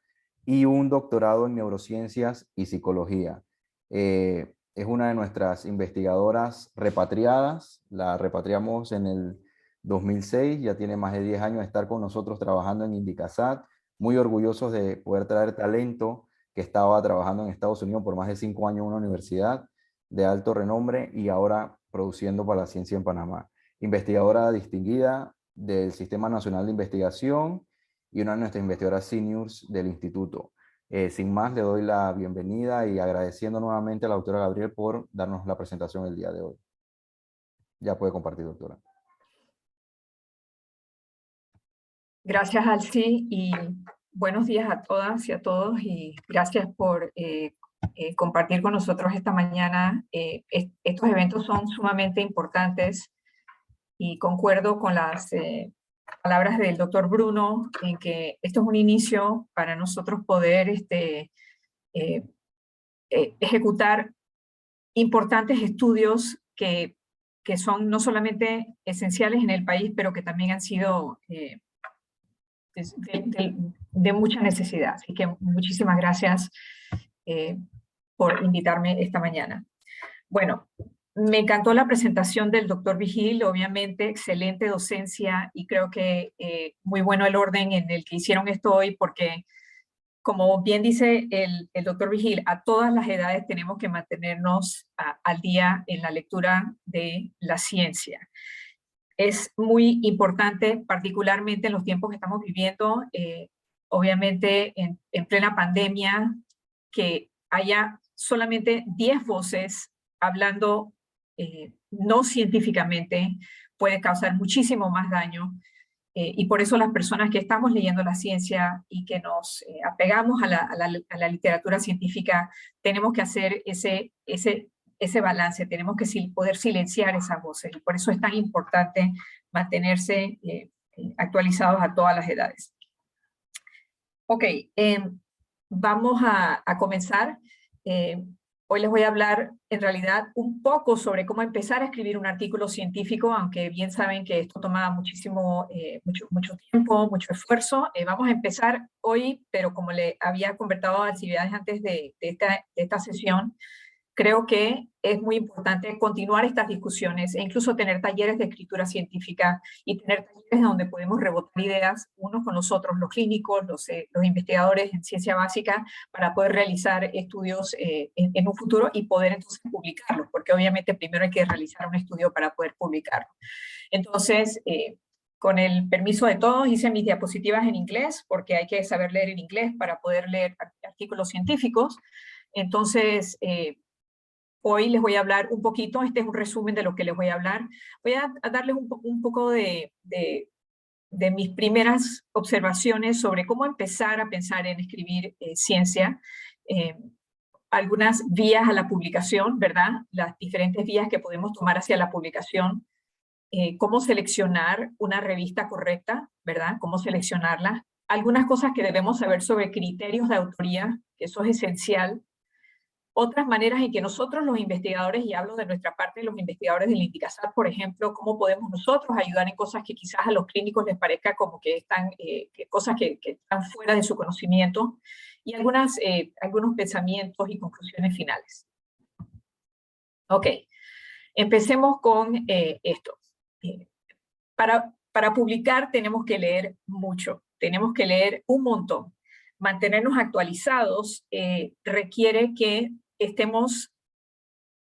B: y un doctorado en neurociencias y psicología. Es una de nuestras investigadoras repatriadas. La repatriamos en el 2006, ya tiene más de 10 años de estar con nosotros trabajando en INDICASAT, muy orgullosos de poder traer talento que estaba trabajando en Estados Unidos por más de 5 años en una universidad de alto renombre y ahora produciendo para la ciencia en Panamá. Investigadora distinguida del Sistema Nacional de Investigación y una de nuestras investigadoras seniors del instituto. Sin más, le doy la bienvenida y agradeciendo nuevamente a la doctora Gabriel por darnos la presentación el día de hoy. Ya puede compartir, doctora.
D: Gracias, Alci, y buenos días a todas y a todos, y gracias por compartir con nosotros esta mañana. Estos eventos son sumamente importantes y concuerdo con las palabras del doctor Bruno en que esto es un inicio para nosotros poder ejecutar importantes estudios que son no solamente esenciales en el país, pero que también han sido de mucha necesidad. Así que muchísimas gracias por invitarme esta mañana. Bueno, me encantó la presentación del doctor Vigil, obviamente excelente docencia y creo que muy bueno el orden en el que hicieron esto hoy porque, como bien dice el doctor Vigil, a todas las edades tenemos que mantenernos al día en la lectura de la ciencia. Es muy importante, particularmente en los tiempos que estamos viviendo, obviamente en plena pandemia, que haya solamente 10 voces hablando no científicamente, puede causar muchísimo más daño. Y por eso las personas que estamos leyendo la ciencia y que nos apegamos a la literatura científica, tenemos que hacer ese balance, tenemos que poder silenciar esas voces. Y por eso es tan importante mantenerse actualizados a todas las edades. Ok, vamos a comenzar. Hoy les voy a hablar, en realidad, un poco sobre cómo empezar a escribir un artículo científico, aunque bien saben que esto toma muchísimo, mucho tiempo, mucho esfuerzo. Vamos a empezar hoy, pero como le había conversado a Alcibiades antes de esta sesión, creo que es muy importante continuar estas discusiones e incluso tener talleres de escritura científica y tener talleres donde podemos rebotar ideas unos con los otros, los clínicos, los investigadores en ciencia básica, para poder realizar estudios en un futuro y poder entonces publicarlos, porque obviamente primero hay que realizar un estudio para poder publicarlo. Entonces, con el permiso de todos, hice mis diapositivas en inglés, porque hay que saber leer en inglés para poder leer artículos científicos. Entonces, hoy les voy a hablar un poquito, este es un resumen de lo que les voy a hablar. Voy a darles un poco de mis primeras observaciones sobre cómo empezar a pensar en escribir ciencia, algunas vías a la publicación, ¿verdad? Las diferentes vías que podemos tomar hacia la publicación, cómo seleccionar una revista correcta, ¿verdad? Cómo seleccionarla. Algunas cosas que debemos saber sobre criterios de autoría, que eso es esencial. Otras maneras en que nosotros los investigadores, y hablo de nuestra parte, los investigadores del INDICASAT, por ejemplo, cómo podemos nosotros ayudar en cosas que quizás a los clínicos les parezca como que están, cosas que están fuera de su conocimiento, y algunos pensamientos y conclusiones finales. Ok, empecemos con esto. Para publicar tenemos que leer mucho, tenemos que leer un montón. Mantenernos actualizados requiere que estemos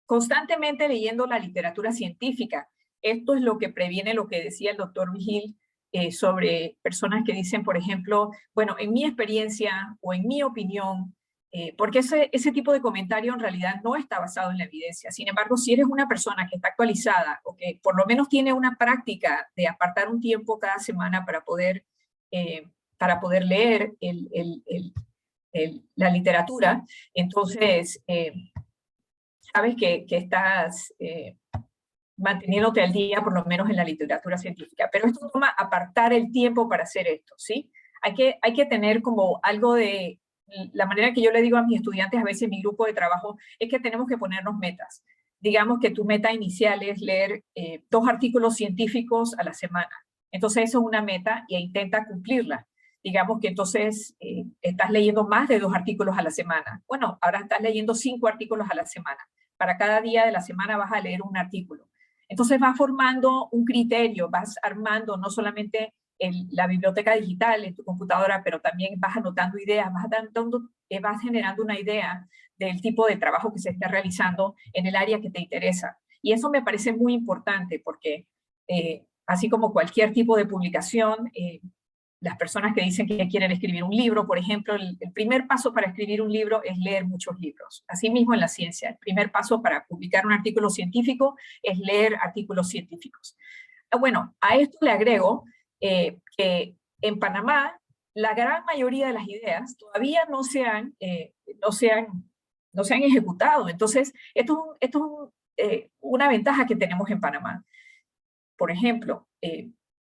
D: constantemente leyendo la literatura científica. Esto es lo que previene lo que decía el doctor Vigil sobre personas que dicen, por ejemplo, bueno, en mi experiencia o en mi opinión, porque ese tipo de comentario en realidad no está basado en la evidencia. Sin embargo, si eres una persona que está actualizada o que por lo menos tiene una práctica de apartar un tiempo cada semana para poder leer la literatura, entonces sabes que estás manteniéndote al día por lo menos en la literatura científica. Pero esto toma apartar el tiempo para hacer esto, ¿sí? Hay que tener como algo de... La manera que yo le digo a mis estudiantes a veces en mi grupo de trabajo es que tenemos que ponernos metas. Digamos que tu meta inicial es leer 2 artículos científicos a la semana. Entonces eso es una meta y intenta cumplirla. Digamos que entonces estás leyendo más de 2 artículos a la semana. Bueno, ahora estás leyendo 5 artículos a la semana. Para cada día de la semana vas a leer un artículo. Entonces vas formando un criterio, vas armando no solamente la biblioteca digital en tu computadora, pero también vas anotando ideas, vas generando una idea del tipo de trabajo que se está realizando en el área que te interesa. Y eso me parece muy importante porque así como cualquier tipo de publicación, las personas que dicen que quieren escribir un libro, por ejemplo, el primer paso para escribir un libro es leer muchos libros. Asimismo en la ciencia, el primer paso para publicar un artículo científico es leer artículos científicos. Bueno, a esto le agrego que en Panamá la gran mayoría de las ideas todavía no se han ejecutado. Entonces, esto es una ventaja que tenemos en Panamá. Por ejemplo,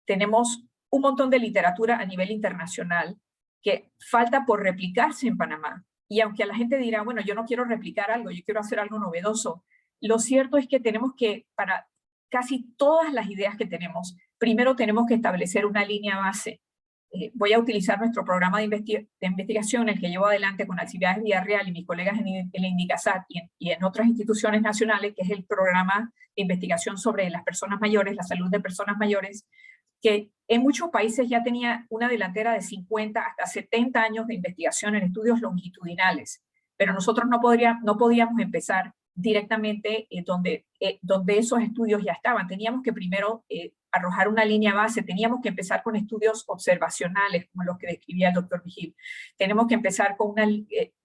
D: tenemos un montón de literatura a nivel internacional que falta por replicarse en Panamá. Y aunque a la gente dirá, bueno, yo no quiero replicar algo, yo quiero hacer algo novedoso, lo cierto es que tenemos que, para casi todas las ideas que tenemos, primero tenemos que establecer una línea base. Voy a utilizar nuestro programa de investigación, el que llevo adelante con Alcibiades Villarreal y mis colegas en el INDICASAT y en otras instituciones nacionales, que es el programa de investigación sobre las personas mayores, la salud de personas mayores, que en muchos países ya tenía una delantera de 50 hasta 70 años de investigación en estudios longitudinales, pero nosotros no podíamos empezar directamente donde esos estudios ya estaban. Teníamos que primero arrojar una línea base, teníamos que empezar con estudios observacionales, como los que describía el doctor Vigil. Tenemos que empezar con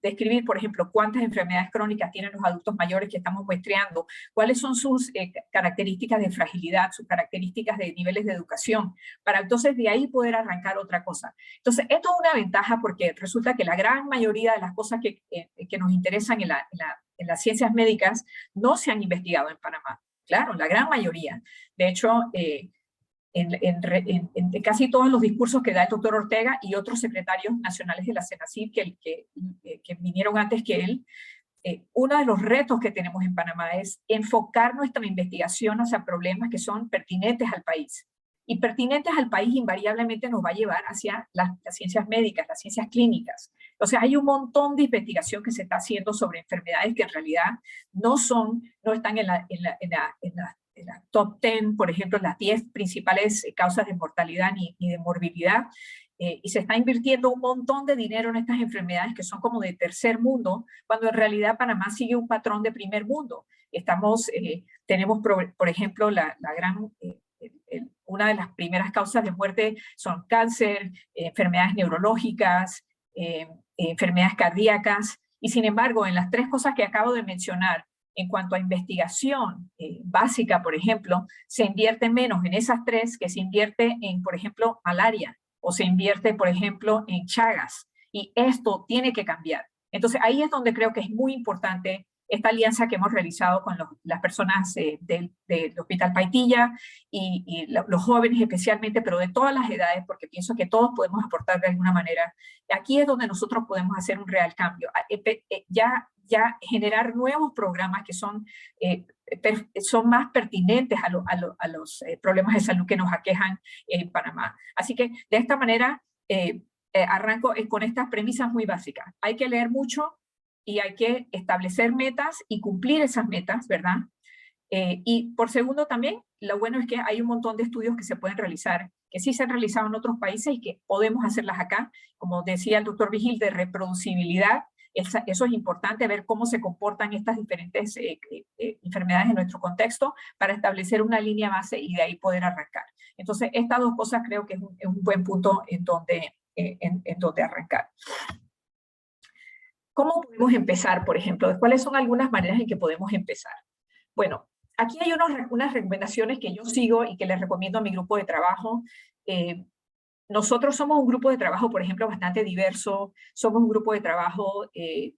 D: describir, por ejemplo, cuántas enfermedades crónicas tienen los adultos mayores que estamos muestreando, cuáles son sus características de fragilidad, sus características de niveles de educación, para entonces de ahí poder arrancar otra cosa. Entonces, esto es una ventaja porque resulta que la gran mayoría de las cosas que nos interesan en las ciencias médicas no se han investigado en Panamá. Claro, la gran mayoría. De hecho, en casi todos los discursos que da el doctor Ortega y otros secretarios nacionales de la CENACID que vinieron antes que él, uno de los retos que tenemos en Panamá es enfocar nuestra investigación hacia problemas que son pertinentes al país. Y pertinentes al país invariablemente nos va a llevar hacia las ciencias médicas, las ciencias clínicas. O sea, hay un montón de investigación que se está haciendo sobre enfermedades que en realidad no están en la top 10, por ejemplo, las 10 principales causas de mortalidad ni de morbilidad. Y se está invirtiendo un montón de dinero en estas enfermedades que son como de tercer mundo, cuando en realidad Panamá sigue un patrón de primer mundo. Tenemos, por ejemplo, una de las primeras causas de muerte son cáncer, enfermedades neurológicas, enfermedades cardíacas, y sin embargo, en las 3 cosas que acabo de mencionar, en cuanto a investigación básica, por ejemplo, se invierte menos en esas 3 que se invierte en, por ejemplo, malaria, o se invierte, por ejemplo, en Chagas, y esto tiene que cambiar. Entonces, ahí es donde creo que es muy importante esta alianza que hemos realizado con las personas del Hospital Paitilla y los jóvenes especialmente, pero de todas las edades, porque pienso que todos podemos aportar de alguna manera. Aquí es donde nosotros podemos hacer un real cambio. Ya generar nuevos programas que son más pertinentes a los problemas de salud que nos aquejan en Panamá. Así que de esta manera arranco con estas premisas muy básicas. Hay que leer mucho y hay que establecer metas y cumplir esas metas, ¿verdad? Y por segundo también, lo bueno es que hay un montón de estudios que se pueden realizar, que sí se han realizado en otros países y que podemos hacerlas acá. Como decía el doctor Vigil, de reproducibilidad. Eso es importante, ver cómo se comportan estas diferentes enfermedades en nuestro contexto para establecer una línea base y de ahí poder arrancar. Entonces, estas 2 cosas creo que es un buen punto en donde arrancar. ¿Cómo podemos empezar, por ejemplo? ¿Cuáles son algunas maneras en que podemos empezar? Bueno, aquí hay unas recomendaciones que yo sigo y que les recomiendo a mi grupo de trabajo. Nosotros somos un grupo de trabajo, por ejemplo, bastante diverso. Somos un grupo de trabajo de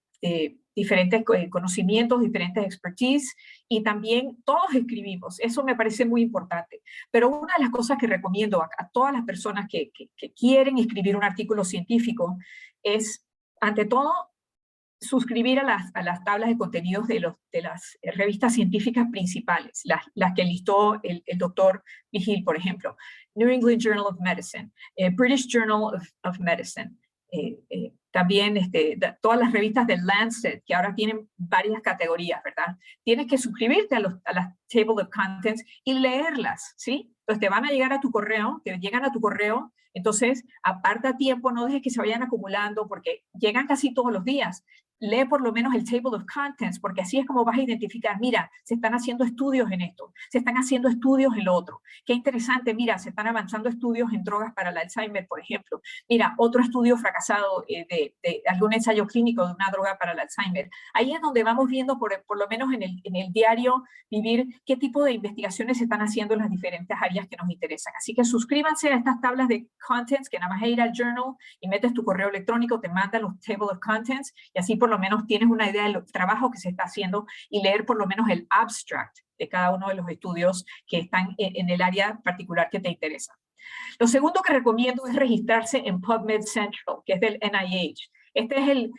D: diferentes conocimientos, diferentes expertise, y también todos escribimos. Eso me parece muy importante. Pero una de las cosas que recomiendo a todas las personas que quieren escribir un artículo científico es, ante todo, suscribir a las tablas de contenidos de las revistas científicas principales, las que listó el doctor Vigil, por ejemplo. New England Journal of Medicine, British Journal of Medicine, también todas las revistas del Lancet, que ahora tienen varias categorías, ¿verdad? Tienes que suscribirte a las Table of Contents y leerlas, ¿sí? Entonces te van a llegar a tu correo, te llegan a tu correo. Entonces, aparta tiempo, no dejes que se vayan acumulando, porque llegan casi todos los días. Lee por lo menos el Table of Contents, porque así es como vas a identificar, mira, se están haciendo estudios en esto, se están haciendo estudios en lo otro. Qué interesante, mira, se están avanzando estudios en drogas para el Alzheimer, por ejemplo. Mira, otro estudio fracasado de algún ensayo clínico de una droga para el Alzheimer. Ahí es donde vamos viendo, por lo menos en el diario vivir, qué tipo de investigaciones se están haciendo en las diferentes áreas que nos interesan. Así que suscríbanse a estas tablas de contents, que nada más es ir al journal y metes tu correo electrónico, te mandan los Table of Contents, y así por lo menos tienes una idea del trabajo que se está haciendo, y leer por lo menos el abstract de cada uno de los estudios que están en el área particular que te interesa. Lo segundo que recomiendo es registrarse en PubMed Central, que es del NIH. Este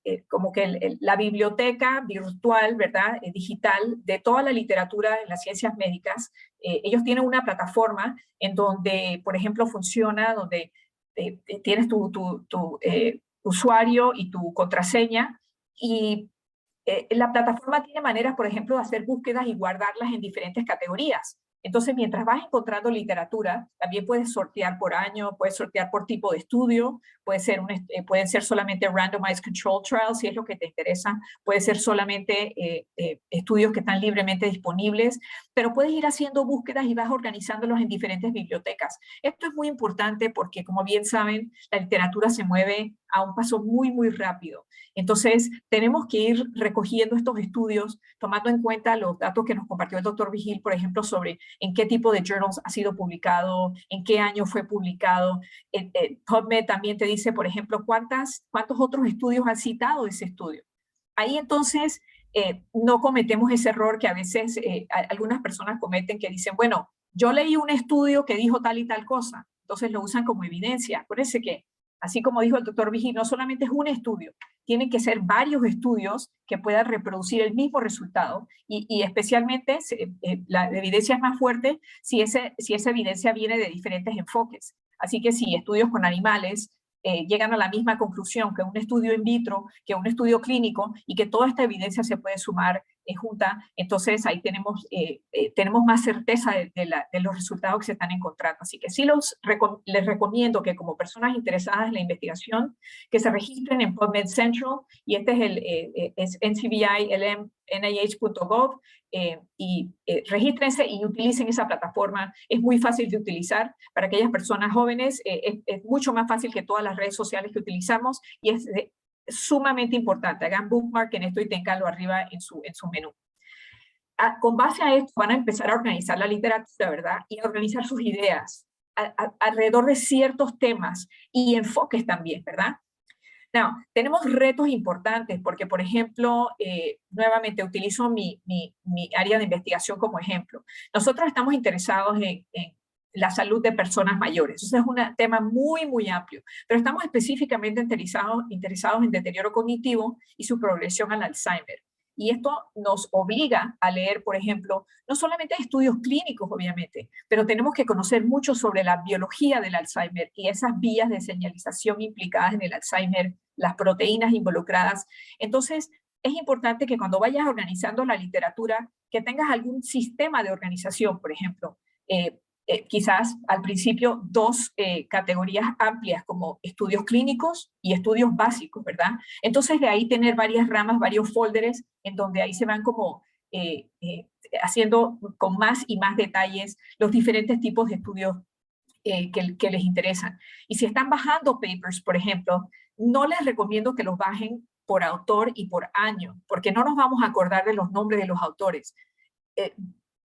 D: es como que la biblioteca virtual, ¿verdad? Digital de toda la literatura en las ciencias médicas. Ellos tienen una plataforma en donde, por ejemplo, funciona, donde tienes tu usuario y tu contraseña, y la plataforma tiene maneras, por ejemplo, de hacer búsquedas y guardarlas en diferentes categorías. Entonces, mientras vas encontrando literatura, también puedes sortear por año, puedes sortear por tipo de estudio, pueden ser solamente randomized control trials, si es lo que te interesa, puede ser solamente estudios que están libremente disponibles, pero puedes ir haciendo búsquedas y vas organizándolos en diferentes bibliotecas. Esto es muy importante porque, como bien saben, la literatura se mueve a un paso muy, muy rápido. Entonces, tenemos que ir recogiendo estos estudios, tomando en cuenta los datos que nos compartió el doctor Vigil, por ejemplo, sobre en qué tipo de journals ha sido publicado, en qué año fue publicado. PubMed también te dice, por ejemplo, cuántos otros estudios han citado ese estudio. Ahí entonces no cometemos ese error que a veces algunas personas cometen, que dicen, bueno, yo leí un estudio que dijo tal y tal cosa, entonces lo usan como evidencia. Acuérdense que Así como dijo el doctor Vigil, no solamente es un estudio, tienen que ser varios estudios que puedan reproducir el mismo resultado y especialmente la evidencia es más fuerte si esa evidencia viene de diferentes enfoques. Así que si estudios con animales llegan a la misma conclusión que un estudio in vitro, que un estudio clínico y que toda esta evidencia se puede sumar junta, entonces ahí tenemos más certeza de los resultados que se están encontrando. Así que sí les recomiendo que como personas interesadas en la investigación, que se registren en PubMed Central, y este es ncbi.nih.gov, y regístrense y utilicen esa plataforma. Es muy fácil de utilizar para aquellas personas jóvenes, es mucho más fácil que todas las redes sociales que utilizamos, y es sumamente importante. Hagan bookmark en esto y ténganlo arriba en su menú. Con base a esto van a empezar a organizar la literatura, ¿verdad? Y a organizar sus ideas alrededor de ciertos temas y enfoques también, ¿verdad? Now, tenemos retos importantes porque, por ejemplo, nuevamente utilizo mi área de investigación como ejemplo. Nosotros estamos interesados en la salud de personas mayores. Eso es un tema muy, muy amplio, pero estamos específicamente interesados en deterioro cognitivo y su progresión al Alzheimer. Y esto nos obliga a leer, por ejemplo, no solamente estudios clínicos, obviamente, pero tenemos que conocer mucho sobre la biología del Alzheimer y esas vías de señalización implicadas en el Alzheimer, las proteínas involucradas. Entonces, es importante que cuando vayas organizando la literatura, que tengas algún sistema de organización, por ejemplo, quizás al principio dos categorías amplias como estudios clínicos y estudios básicos, ¿verdad? Entonces de ahí tener varias ramas, varios folders en donde ahí se van como haciendo con más y más detalles los diferentes tipos de estudios que les interesan. Y si están bajando papers, por ejemplo, no les recomiendo que los bajen por autor y por año, porque no nos vamos a acordar de los nombres de los autores.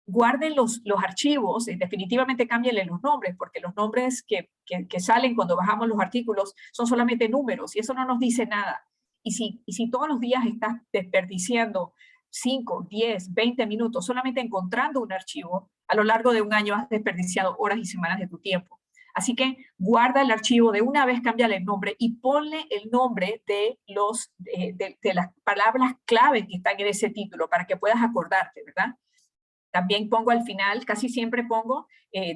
D: Guarden los archivos y definitivamente cámbienle los nombres, porque los nombres que salen cuando bajamos los artículos son solamente números y eso no nos dice nada. Y si todos los días estás desperdiciando 5, 10, 20 minutos solamente encontrando un archivo, a lo largo de un año has desperdiciado horas y semanas de tu tiempo. Así que guarda el archivo de una vez, cámbiale el nombre y ponle el nombre de las palabras clave que están en ese título para que puedas acordarte, ¿verdad? También pongo al final, casi siempre pongo,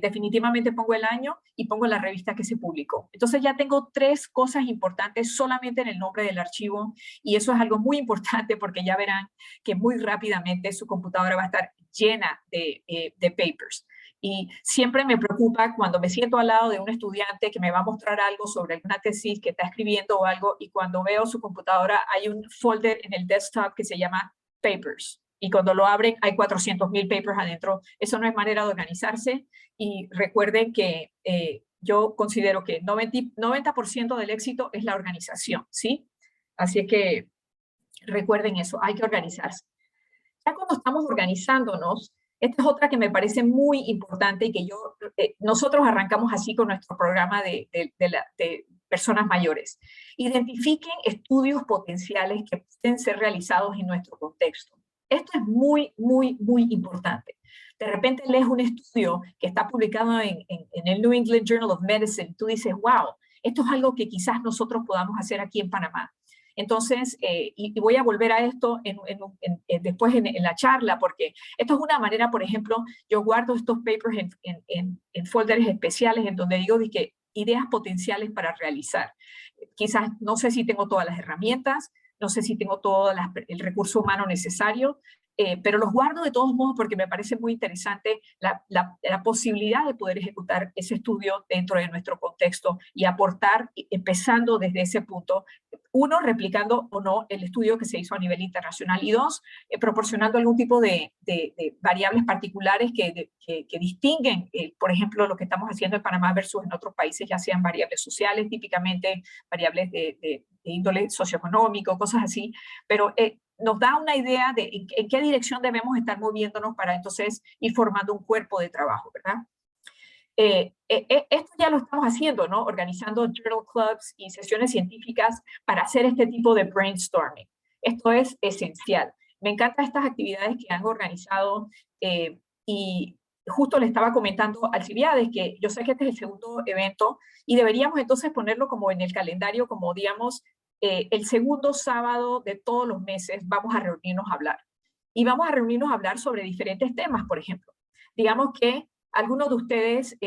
D: definitivamente pongo el año y pongo la revista que se publicó. Entonces ya tengo 3 cosas importantes solamente en el nombre del archivo y eso es algo muy importante porque ya verán que muy rápidamente su computadora va a estar llena de papers. Y siempre me preocupa cuando me siento al lado de un estudiante que me va a mostrar algo sobre alguna tesis que está escribiendo o algo y cuando veo su computadora hay un folder en el desktop que se llama Papers. Y cuando lo abren hay 400,000 papers adentro. Eso no es manera de organizarse. Y recuerden que yo considero que 90% del éxito es la organización, ¿sí? Así que recuerden eso, hay que organizarse. Ya cuando estamos organizándonos, esta es otra que me parece muy importante y que nosotros arrancamos así con nuestro programa de personas mayores. Identifiquen estudios potenciales que pueden ser realizados en nuestro contexto. Esto es muy, muy, muy importante. De repente lees un estudio que está publicado en el New England Journal of Medicine, tú dices, wow, esto es algo que quizás nosotros podamos hacer aquí en Panamá. Entonces, y voy a volver a esto después en la charla, porque esto es una manera, por ejemplo, yo guardo estos papers en folders especiales en donde digo que ideas potenciales para realizar. Quizás no sé si tengo todas las herramientas, no sé si tengo todo el recurso humano necesario, pero los guardo de todos modos porque me parece muy interesante la posibilidad de poder ejecutar ese estudio dentro de nuestro contexto y aportar, empezando desde ese punto, 1, replicando o no el estudio que se hizo a nivel internacional, y 2, proporcionando algún tipo de variables particulares que distinguen, por ejemplo, lo que estamos haciendo en Panamá versus en otros países, ya sean variables sociales, típicamente variables de índole socioeconómico, cosas así, pero nos da una idea de en qué dirección debemos estar moviéndonos para entonces ir formando un cuerpo de trabajo, ¿verdad? Esto ya lo estamos haciendo, ¿no? Organizando journal clubs y sesiones científicas para hacer este tipo de brainstorming. Esto es esencial. Me encantan estas actividades que han organizado y justo le estaba comentando a Alcibiades que yo sé que este es el segundo evento y deberíamos entonces ponerlo como en el calendario, como digamos, el segundo sábado de todos los meses vamos a reunirnos a hablar. Y vamos a reunirnos a hablar sobre diferentes temas, por ejemplo. Digamos que algunos de ustedes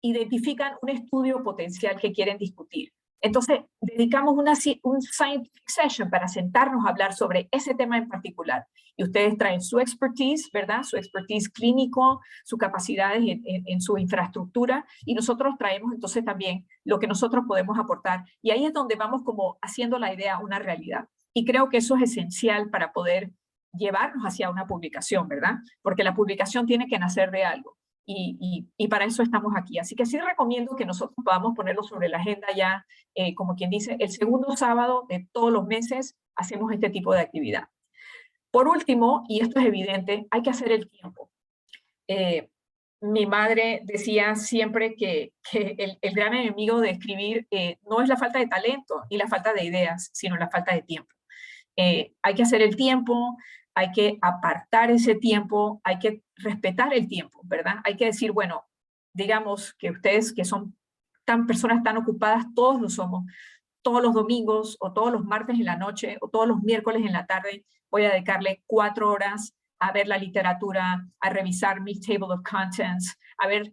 D: identifican un estudio potencial que quieren discutir. Entonces, dedicamos un scientific session para sentarnos a hablar sobre ese tema en particular. Y ustedes traen su expertise, ¿verdad? Su expertise clínico, sus capacidades en su infraestructura, y nosotros traemos entonces también lo que nosotros podemos aportar. Y ahí es donde vamos como haciendo la idea una realidad. Y creo que eso es esencial para poder llevarnos hacia una publicación, ¿verdad? Porque la publicación tiene que nacer de algo. Y para eso estamos aquí. Así que sí recomiendo que nosotros podamos ponerlo sobre la agenda ya, como quien dice, el segundo sábado de todos los meses hacemos este tipo de actividad. Por último, y esto es evidente, hay que hacer el tiempo. Mi madre decía siempre que el gran enemigo de escribir no es la falta de talento ni la falta de ideas, sino la falta de tiempo. Hay que hacer el tiempo, hay que apartar ese tiempo, hay que respetar el tiempo, ¿verdad? Hay que decir, bueno, digamos que ustedes que son personas tan ocupadas, todos lo somos, todos los domingos o todos los martes en la noche o todos los miércoles en la tarde voy a dedicarle 4 horas a ver la literatura, a revisar mi table of contents, a ver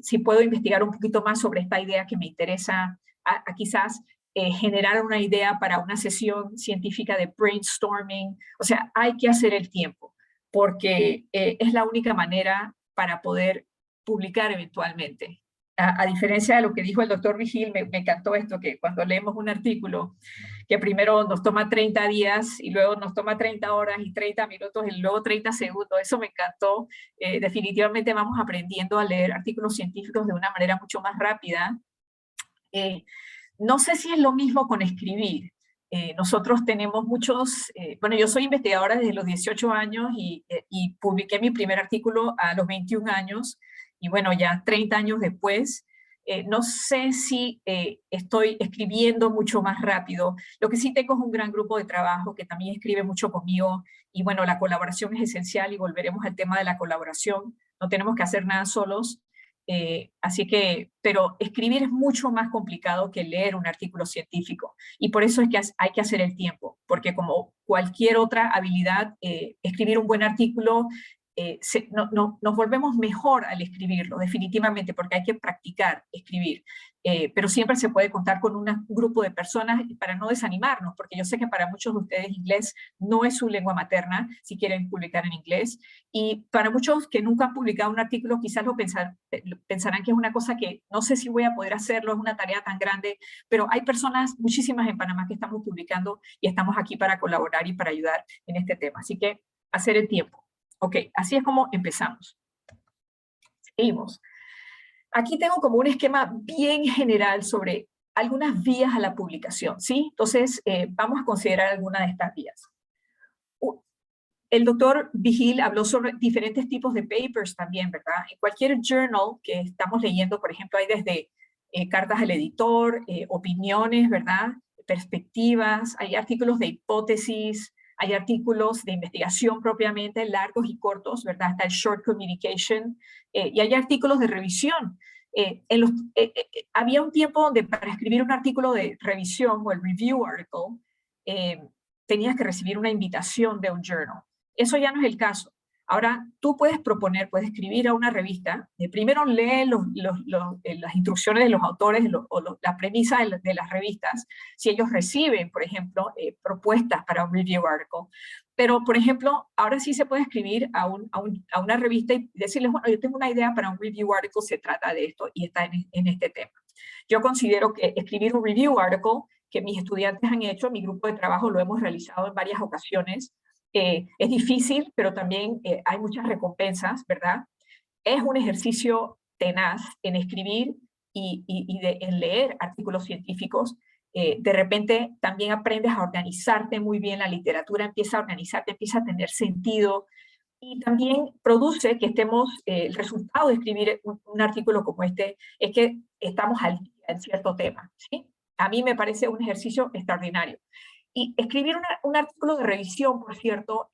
D: si puedo investigar un poquito más sobre esta idea que me interesa, a quizás generar una idea para una sesión científica de brainstorming. O sea, hay que hacer el tiempo, porque es la única manera para poder publicar eventualmente. A diferencia de lo que dijo el doctor Vigil, me encantó esto, que cuando leemos un artículo que primero nos toma 30 días y luego nos toma 30 horas y 30 minutos y luego 30 segundos, eso me encantó. Definitivamente vamos aprendiendo a leer artículos científicos de una manera mucho más rápida. No sé si es lo mismo con escribir. Nosotros tenemos muchos, bueno, yo soy investigadora desde los 18 años y publiqué mi primer artículo a los 21 años, y bueno, ya 30 años después, no sé si estoy escribiendo mucho más rápido. Lo que sí tengo es un gran grupo de trabajo que también escribe mucho conmigo, y bueno, la colaboración es esencial y volveremos al tema de la colaboración. No tenemos que hacer nada solos. Así que, pero escribir es mucho más complicado que leer un artículo científico, y por eso es que hay que hacer el tiempo, porque como cualquier otra habilidad, escribir un buen artículo, nos volvemos mejor al escribirlo, definitivamente, porque hay que practicar escribir. Pero siempre se puede contar con un grupo de personas para no desanimarnos, porque yo sé que para muchos de ustedes inglés no es su lengua materna, si quieren publicar en inglés, y para muchos que nunca han publicado un artículo quizás pensarán que es una cosa que no sé si voy a poder hacerlo, es una tarea tan grande, pero hay personas, muchísimas en Panamá, que estamos publicando y estamos aquí para colaborar y para ayudar en este tema. Así que hacer el tiempo. Ok, así es como empezamos. Seguimos. Aquí tengo como un esquema bien general sobre algunas vías a la publicación, ¿sí? Entonces, vamos a considerar algunas de estas vías. El doctor Vigil habló sobre diferentes tipos de papers también, ¿verdad? En cualquier journal que estamos leyendo, por ejemplo, hay desde cartas al editor, opiniones, ¿verdad? Perspectivas, hay artículos de hipótesis, hay artículos de investigación propiamente, largos y cortos, ¿verdad? Está el short communication, y hay artículos de revisión. Había un tiempo donde para escribir un artículo de revisión o el review article, tenías que recibir una invitación de un journal. Eso ya no es el caso. Ahora, tú puedes proponer, puedes escribir a una revista, primero lee las instrucciones de los autores la premisa de las revistas, si ellos reciben, por ejemplo, propuestas para un review article. Pero, por ejemplo, ahora sí se puede escribir a una revista y decirles, bueno, yo tengo una idea para un review article, se trata de esto y está en este tema. Yo considero que escribir un review article, que mis estudiantes han hecho, mi grupo de trabajo lo hemos realizado en varias ocasiones, es difícil, pero también hay muchas recompensas, ¿verdad? Es un ejercicio tenaz en escribir en leer artículos científicos. De repente también aprendes a organizarte muy bien, la literatura empieza a organizarte, empieza a tener sentido, y también produce que el resultado de escribir un artículo como este es que estamos al día en cierto tema, ¿sí? A mí me parece un ejercicio extraordinario. Y escribir un artículo de revisión, por cierto,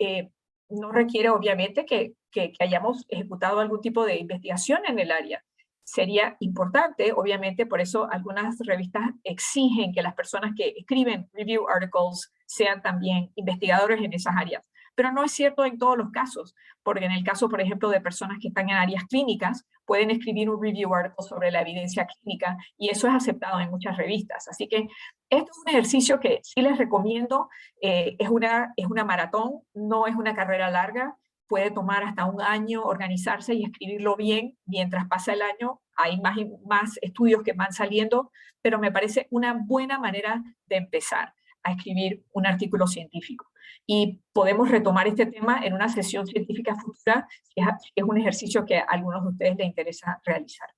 D: no requiere obviamente que que hayamos ejecutado algún tipo de investigación en el área. Sería importante, obviamente, por eso algunas revistas exigen que las personas que escriben review articles sean también investigadores en esas áreas. Pero no es cierto en todos los casos, porque en el caso, por ejemplo, de personas que están en áreas clínicas, pueden escribir un review article sobre la evidencia clínica y eso es aceptado en muchas revistas. Así que esto es un ejercicio que sí les recomiendo, es una maratón, no es una carrera larga, puede tomar hasta un año organizarse y escribirlo bien. Mientras pasa el año, hay más estudios que van saliendo, pero me parece una buena manera de empezar a escribir un artículo científico. Y podemos retomar este tema en una sesión científica futura, si es un ejercicio que a algunos de ustedes les interesa realizar.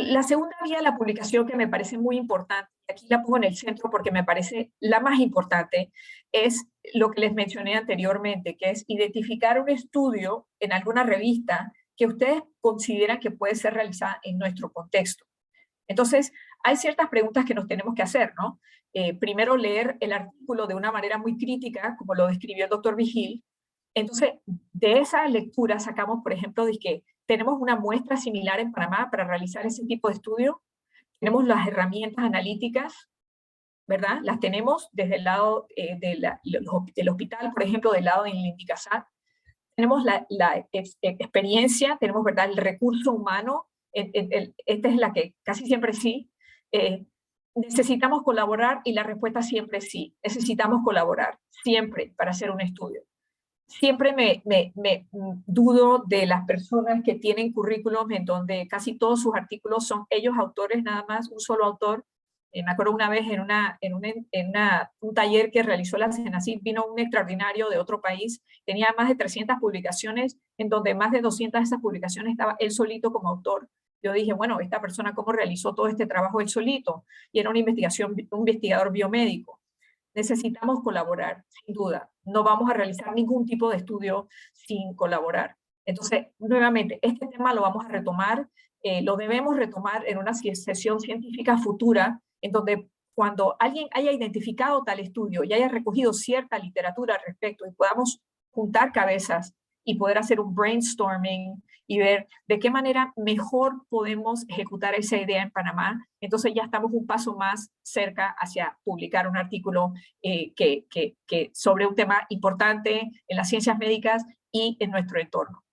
D: La segunda vía de la publicación que me parece muy importante, aquí la pongo en el centro porque me parece la más importante, es lo que les mencioné anteriormente, que es identificar un estudio en alguna revista que ustedes consideran que puede ser realizada en nuestro contexto. Entonces, hay ciertas preguntas que nos tenemos que hacer, ¿no? Primero, leer el artículo de una manera muy crítica, como lo describió el doctor Vigil. Entonces, de esa lectura sacamos, por ejemplo, de que tenemos una muestra similar en Panamá para realizar ese tipo de estudio. Tenemos las herramientas analíticas, ¿verdad? Las tenemos desde el lado del hospital, por ejemplo, del lado de Indicasat. Tenemos la experiencia, tenemos, ¿verdad?, el recurso humano. Esta es la que casi siempre sí. Necesitamos colaborar y la respuesta siempre es sí. Necesitamos colaborar, siempre, para hacer un estudio. Siempre me dudo de las personas que tienen currículums en donde casi todos sus artículos son ellos autores, nada más, un solo autor. Me acuerdo una vez en un taller que realizó la CENACYT, vino un extraordinario de otro país, tenía más de 300 publicaciones, en donde más de 200 de esas publicaciones estaba él solito como autor. Yo dije, bueno, esta persona cómo realizó todo este trabajo él solito, y era un investigador biomédico. Necesitamos colaborar, sin duda. No vamos a realizar ningún tipo de estudio sin colaborar. Entonces, nuevamente, este tema lo vamos a retomar, lo debemos retomar en una sesión científica futura, en donde cuando alguien haya identificado tal estudio y haya recogido cierta literatura al respecto y podamos juntar cabezas y poder hacer un brainstorming y ver de qué manera mejor podemos ejecutar esa idea en Panamá, entonces ya estamos un paso más cerca hacia publicar un artículo sobre un tema importante en las ciencias médicas y en nuestro entorno.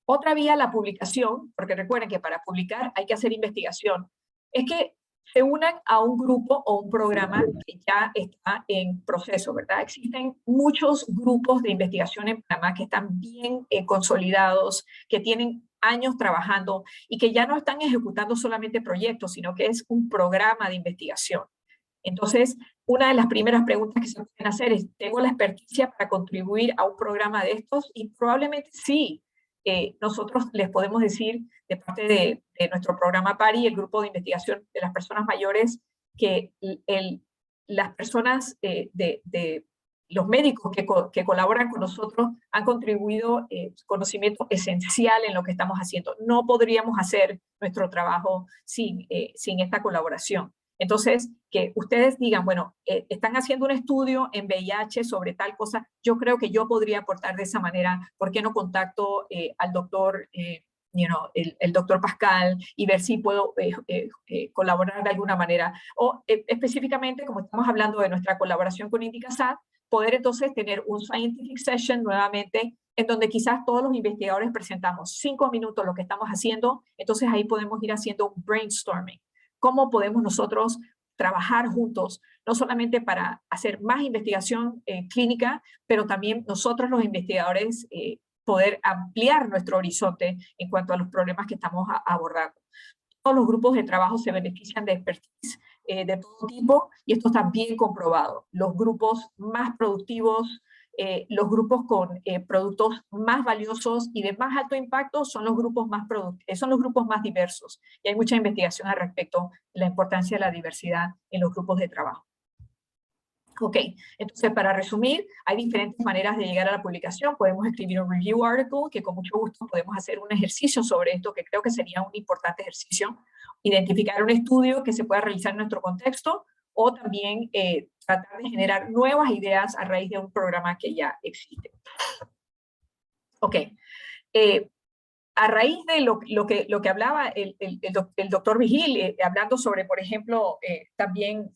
D: Otra vía, la publicación, porque recuerden que para publicar hay que hacer investigación, es que se unan a un grupo o un programa que ya está en proceso, ¿verdad? Existen muchos grupos de investigación en Panamá que están bien consolidados, que tienen años trabajando y que ya no están ejecutando solamente proyectos, sino que es un programa de investigación. Entonces, una de las primeras preguntas que se pueden hacer es, ¿tengo la experticia para contribuir a un programa de estos? Y probablemente sí. Nosotros les podemos decir de parte de nuestro programa PARI, el grupo de investigación de las personas mayores, que las personas los médicos que colaboran con nosotros han contribuido conocimiento esencial en lo que estamos haciendo. No podríamos hacer nuestro trabajo sin esta colaboración. Entonces, que ustedes digan, bueno, están haciendo un estudio en VIH sobre tal cosa, yo creo que yo podría aportar de esa manera, ¿por qué no contacto al doctor, el doctor Pascal y ver si puedo colaborar de alguna manera? O específicamente, como estamos hablando de nuestra colaboración con Indicasat, poder entonces tener un scientific session nuevamente en donde quizás todos los investigadores presentamos 5 minutos lo que estamos haciendo, entonces ahí podemos ir haciendo un brainstorming. ¿Cómo podemos nosotros trabajar juntos, no solamente para hacer más investigación clínica, pero también nosotros los investigadores poder ampliar nuestro horizonte en cuanto a los problemas que estamos abordando? Todos los grupos de trabajo se benefician de expertise de todo tipo y esto está bien comprobado. Los grupos más productivos, los grupos con productos más valiosos y de más alto impacto son los grupos más diversos. Y hay mucha investigación al respecto de la importancia de la diversidad en los grupos de trabajo. Ok, entonces para resumir, hay diferentes maneras de llegar a la publicación. Podemos escribir un review article, que con mucho gusto podemos hacer un ejercicio sobre esto, que creo que sería un importante ejercicio. Identificar un estudio que se pueda realizar en nuestro contexto, o también tratar de generar nuevas ideas a raíz de un programa que ya existe. Ok. A raíz de lo que hablaba el doctor Vigil, hablando sobre, por ejemplo, también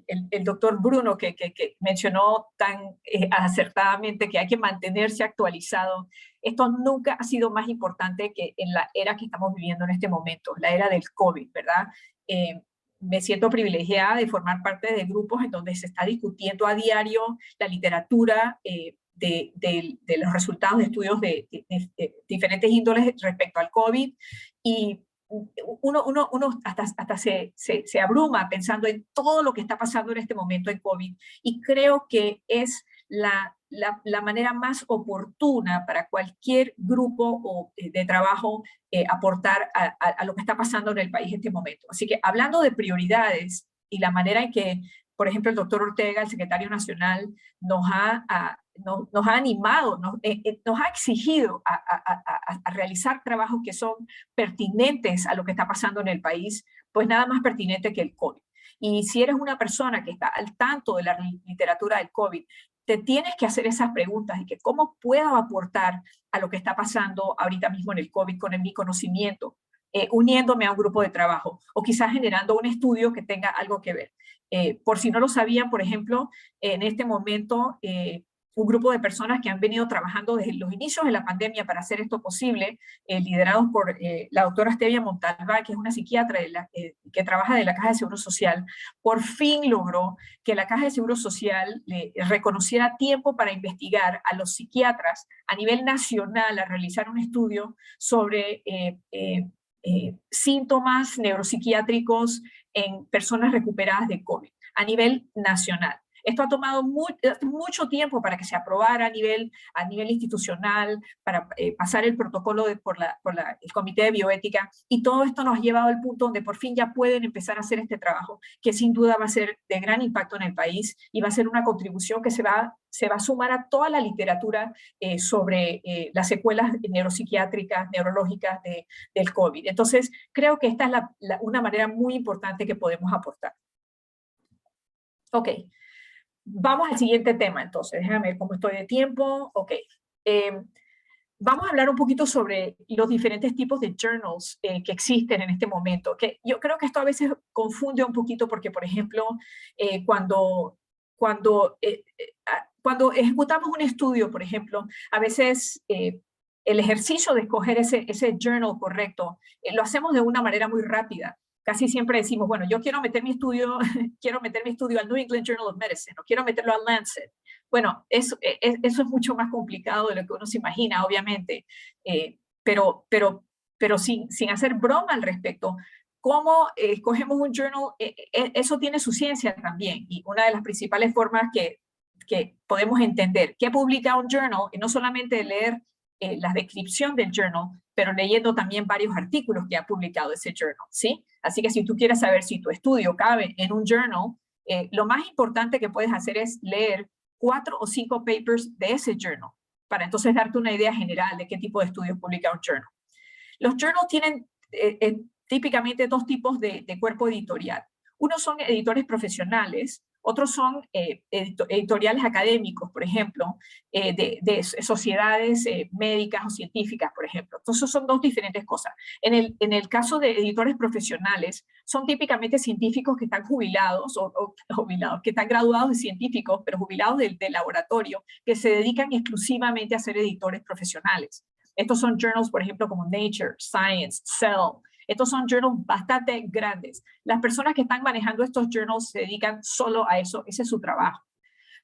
D: el doctor Bruno, que mencionó tan acertadamente que hay que mantenerse actualizado, esto nunca ha sido más importante que en la era que estamos viviendo en este momento, la era del COVID, ¿verdad? Me siento privilegiada de formar parte de grupos en donde se está discutiendo a diario la literatura, de los resultados de estudios de diferentes índoles respecto al COVID, y uno hasta se abruma pensando en todo lo que está pasando en este momento en COVID, y creo que es la manera más oportuna para cualquier grupo de trabajo aportar a lo que está pasando en el país en este momento. Así que hablando de prioridades y la manera en que, por ejemplo, el doctor Ortega, el secretario nacional, nos ha animado, nos ha exigido a realizar trabajos que son pertinentes a lo que está pasando en el país, pues nada más pertinente que el COVID. Y si eres una persona que está al tanto de la literatura del COVID, te tienes que hacer esas preguntas y que cómo puedo aportar a lo que está pasando ahorita mismo en el COVID con mi conocimiento, uniéndome a un grupo de trabajo o quizás generando un estudio que tenga algo que ver. Por si no lo sabían, por ejemplo, en este momento un grupo de personas que han venido trabajando desde los inicios de la pandemia para hacer esto posible, liderados por la doctora Stevia Montalbán, que es una psiquiatra que trabaja de la Caja de Seguro Social, por fin logró que la Caja de Seguro Social reconociera tiempo para investigar a los psiquiatras a nivel nacional, a realizar un estudio sobre síntomas neuropsiquiátricos en personas recuperadas de COVID a nivel nacional. Esto ha tomado mucho tiempo para que se aprobara a nivel institucional, para pasar el protocolo por el Comité de Bioética, y todo esto nos ha llevado al punto donde por fin ya pueden empezar a hacer este trabajo, que sin duda va a ser de gran impacto en el país y va a ser una contribución que se va a sumar a toda la literatura sobre las secuelas neuropsiquiátricas, neurológicas del COVID. Entonces, creo que esta es una manera muy importante que podemos aportar. Ok. Vamos al siguiente tema, entonces. Déjame ver cómo estoy de tiempo. Ok. Vamos a hablar un poquito sobre los diferentes tipos de journals que existen en este momento. Que yo creo que esto a veces confunde un poquito porque, por ejemplo, cuando ejecutamos un estudio, por ejemplo, a veces el ejercicio de escoger ese journal correcto lo hacemos de una manera muy rápida. Casi siempre decimos, bueno, yo quiero meter mi estudio al New England Journal of Medicine, o quiero meterlo al Lancet. Bueno, eso es mucho más complicado de lo que uno se imagina, obviamente, pero sin hacer broma al respecto. ¿Cómo escogemos un journal? Eso tiene su ciencia también, y una de las principales formas que podemos entender qué publica un journal, y no solamente leer la descripción del journal, pero leyendo también varios artículos que ha publicado ese journal, ¿sí? Así que si tú quieres saber si tu estudio cabe en un journal, lo más importante que puedes hacer es leer 4 o 5 papers de ese journal, para entonces darte una idea general de qué tipo de estudios publica un journal. Los journals tienen típicamente dos tipos de cuerpo editorial. Unos son editores profesionales, otros son editoriales académicos, por ejemplo, de sociedades médicas o científicas, por ejemplo. Entonces son dos diferentes cosas. En el caso de editores profesionales, son típicamente científicos que están jubilados o jubilados, que están graduados de científicos, pero jubilados del laboratorio, que se dedican exclusivamente a ser editores profesionales. Estos son journals, por ejemplo, como Nature, Science, Cell. Estos son journals bastante grandes. Las personas que están manejando estos journals se dedican solo a eso, ese es su trabajo.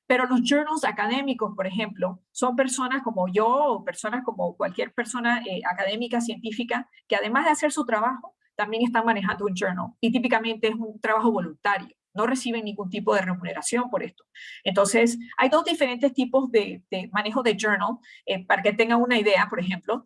D: Pero los journals académicos, por ejemplo, son personas como yo o personas como cualquier persona académica, científica, que además de hacer su trabajo, también están manejando un journal. Y típicamente es un trabajo voluntario. No reciben ningún tipo de remuneración por esto. Entonces, hay dos diferentes tipos de manejo de journal, para que tengan una idea, por ejemplo.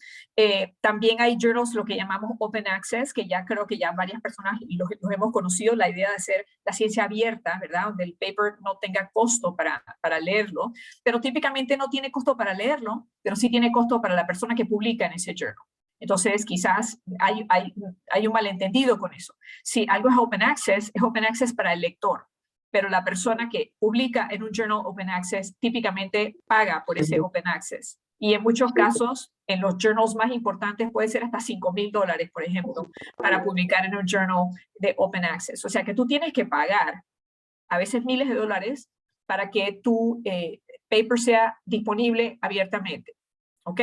D: También hay journals, lo que llamamos open access, que ya creo que ya varias personas los hemos conocido, la idea de hacer la ciencia abierta, ¿verdad? Donde el paper no tenga costo para leerlo, pero típicamente no tiene costo para leerlo, pero sí tiene costo para la persona que publica en ese journal. Entonces, quizás hay un malentendido con eso. Si algo es open access para el lector. pero la persona que publica en un journal open access típicamente paga por ese open access. Y en muchos casos, en los journals más importantes puede ser hasta $5,000, por ejemplo, para publicar en un journal de open access. O sea que tú tienes que pagar a veces miles de dólares para que tu paper sea disponible abiertamente. ¿Ok?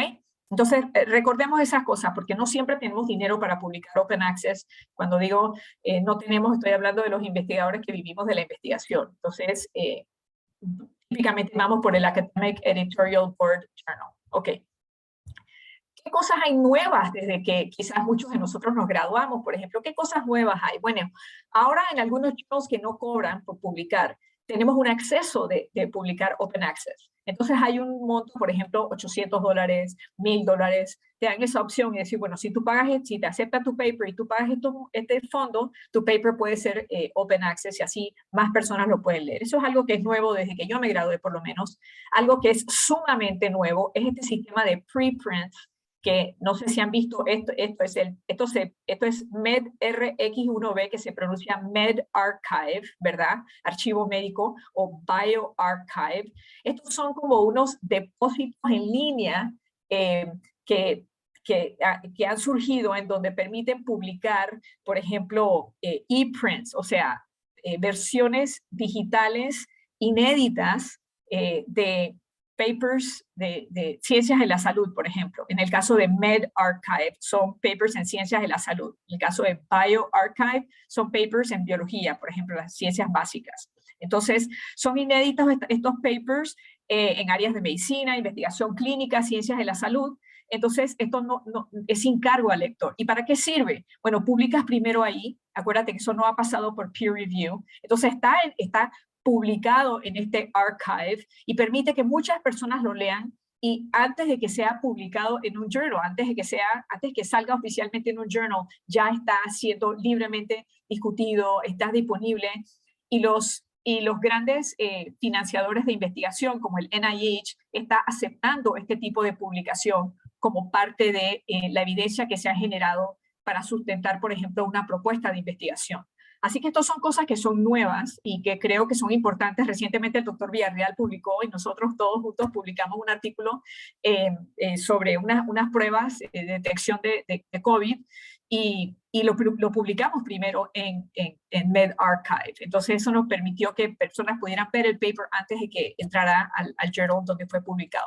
D: Entonces, recordemos esas cosas, porque no siempre tenemos dinero para publicar open access. Cuando digo no tenemos, estoy hablando de los investigadores que vivimos de la investigación. Entonces, típicamente vamos por el Academic Editorial Board Journal. Ok. ¿Qué cosas hay nuevas desde que quizás muchos de nosotros nos graduamos? Por ejemplo, ¿qué cosas nuevas hay? Bueno, ahora en algunos journals que no cobran por publicar, tenemos un acceso de publicar open access. Entonces hay un monto, por ejemplo, $800, $1,000, te dan esa opción y decir, bueno, si tú pagas, si te acepta tu paper y tú pagas este fondo, tu paper puede ser open access y así más personas lo pueden leer. Eso es algo que es nuevo desde que yo me gradué, por lo menos. Algo que es sumamente nuevo es este sistema de preprint, que no sé si han visto esto es MedRx1B, que se pronuncia medRxiv, ¿verdad? Archivo médico, o bioRxiv. Estos son como unos depósitos en línea que han surgido en donde permiten publicar, por ejemplo, e-prints, o sea, versiones digitales inéditas de papers de ciencias de la salud, por ejemplo. En el caso de medRxiv, son papers en ciencias de la salud. En el caso de bioRxiv, son papers en biología, por ejemplo, las ciencias básicas. Entonces, son inéditos estos papers en áreas de medicina, investigación clínica, ciencias de la salud. Entonces, esto no es sin cargo al lector. ¿Y para qué sirve? Bueno, publicas primero ahí. Acuérdate que eso no ha pasado por peer review. Entonces, está publicado en este archive y permite que muchas personas lo lean, y antes de que sea publicado en un journal, antes que salga oficialmente en un journal, ya está siendo libremente discutido, está disponible, y los grandes financiadores de investigación como el NIH está aceptando este tipo de publicación como parte de la evidencia que se ha generado para sustentar, por ejemplo, una propuesta de investigación. Así que estas son cosas que son nuevas y que creo que son importantes. Recientemente el doctor Villarreal publicó, y nosotros todos juntos publicamos un artículo sobre unas pruebas de detección de COVID, y lo publicamos primero en medRxiv. Entonces eso nos permitió que personas pudieran ver el paper antes de que entrara al journal donde fue publicado.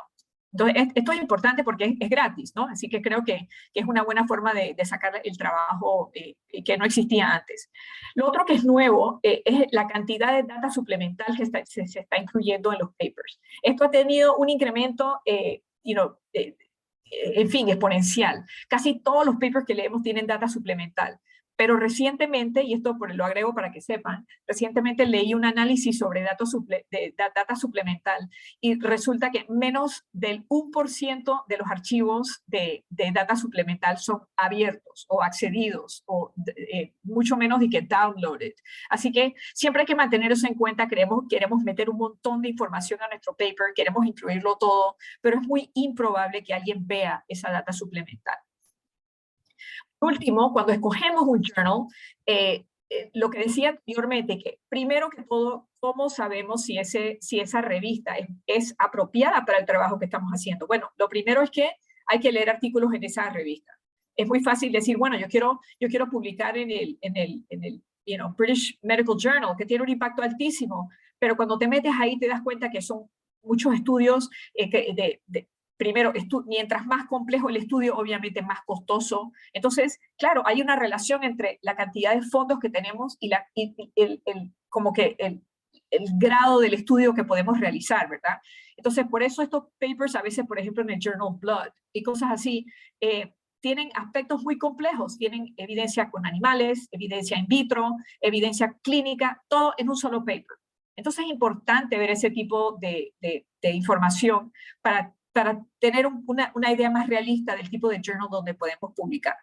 D: Entonces, esto es importante porque es gratis, ¿no? Así que creo que es una buena forma de sacar el trabajo que no existía antes. Lo otro que es nuevo es la cantidad de data suplemental que se está incluyendo en los papers. Esto ha tenido un incremento, en fin, exponencial. Casi todos los papers que leemos tienen data suplemental. Pero recientemente, y esto lo agrego para que sepan, recientemente leí un análisis sobre data suplemental, y resulta que menos del 1% de los archivos de data suplemental son abiertos o accedidos, o mucho menos de que downloaded. Así que siempre hay que mantener eso en cuenta. Queremos meter un montón de información a nuestro paper, queremos incluirlo todo, pero es muy improbable que alguien vea esa data suplemental. Último, cuando escogemos un journal, lo que decía anteriormente, que primero que todo, ¿cómo sabemos si esa revista es apropiada para el trabajo que estamos haciendo? Bueno, lo primero es que hay que leer artículos en esa revista. Es muy fácil decir, bueno, yo quiero publicar en el British Medical Journal, que tiene un impacto altísimo, pero cuando te metes ahí te das cuenta que son muchos estudios primero, mientras más complejo el estudio, obviamente más costoso. Entonces, claro, hay una relación entre la cantidad de fondos que tenemos y el grado del estudio que podemos realizar, ¿verdad? Entonces, por eso estos papers, a veces, por ejemplo, en el Journal Blood y cosas así, tienen aspectos muy complejos. Tienen evidencia con animales, evidencia in vitro, evidencia clínica, todo en un solo paper. Entonces, es importante ver ese tipo de información para tener una idea más realista del tipo de journal donde podemos publicar.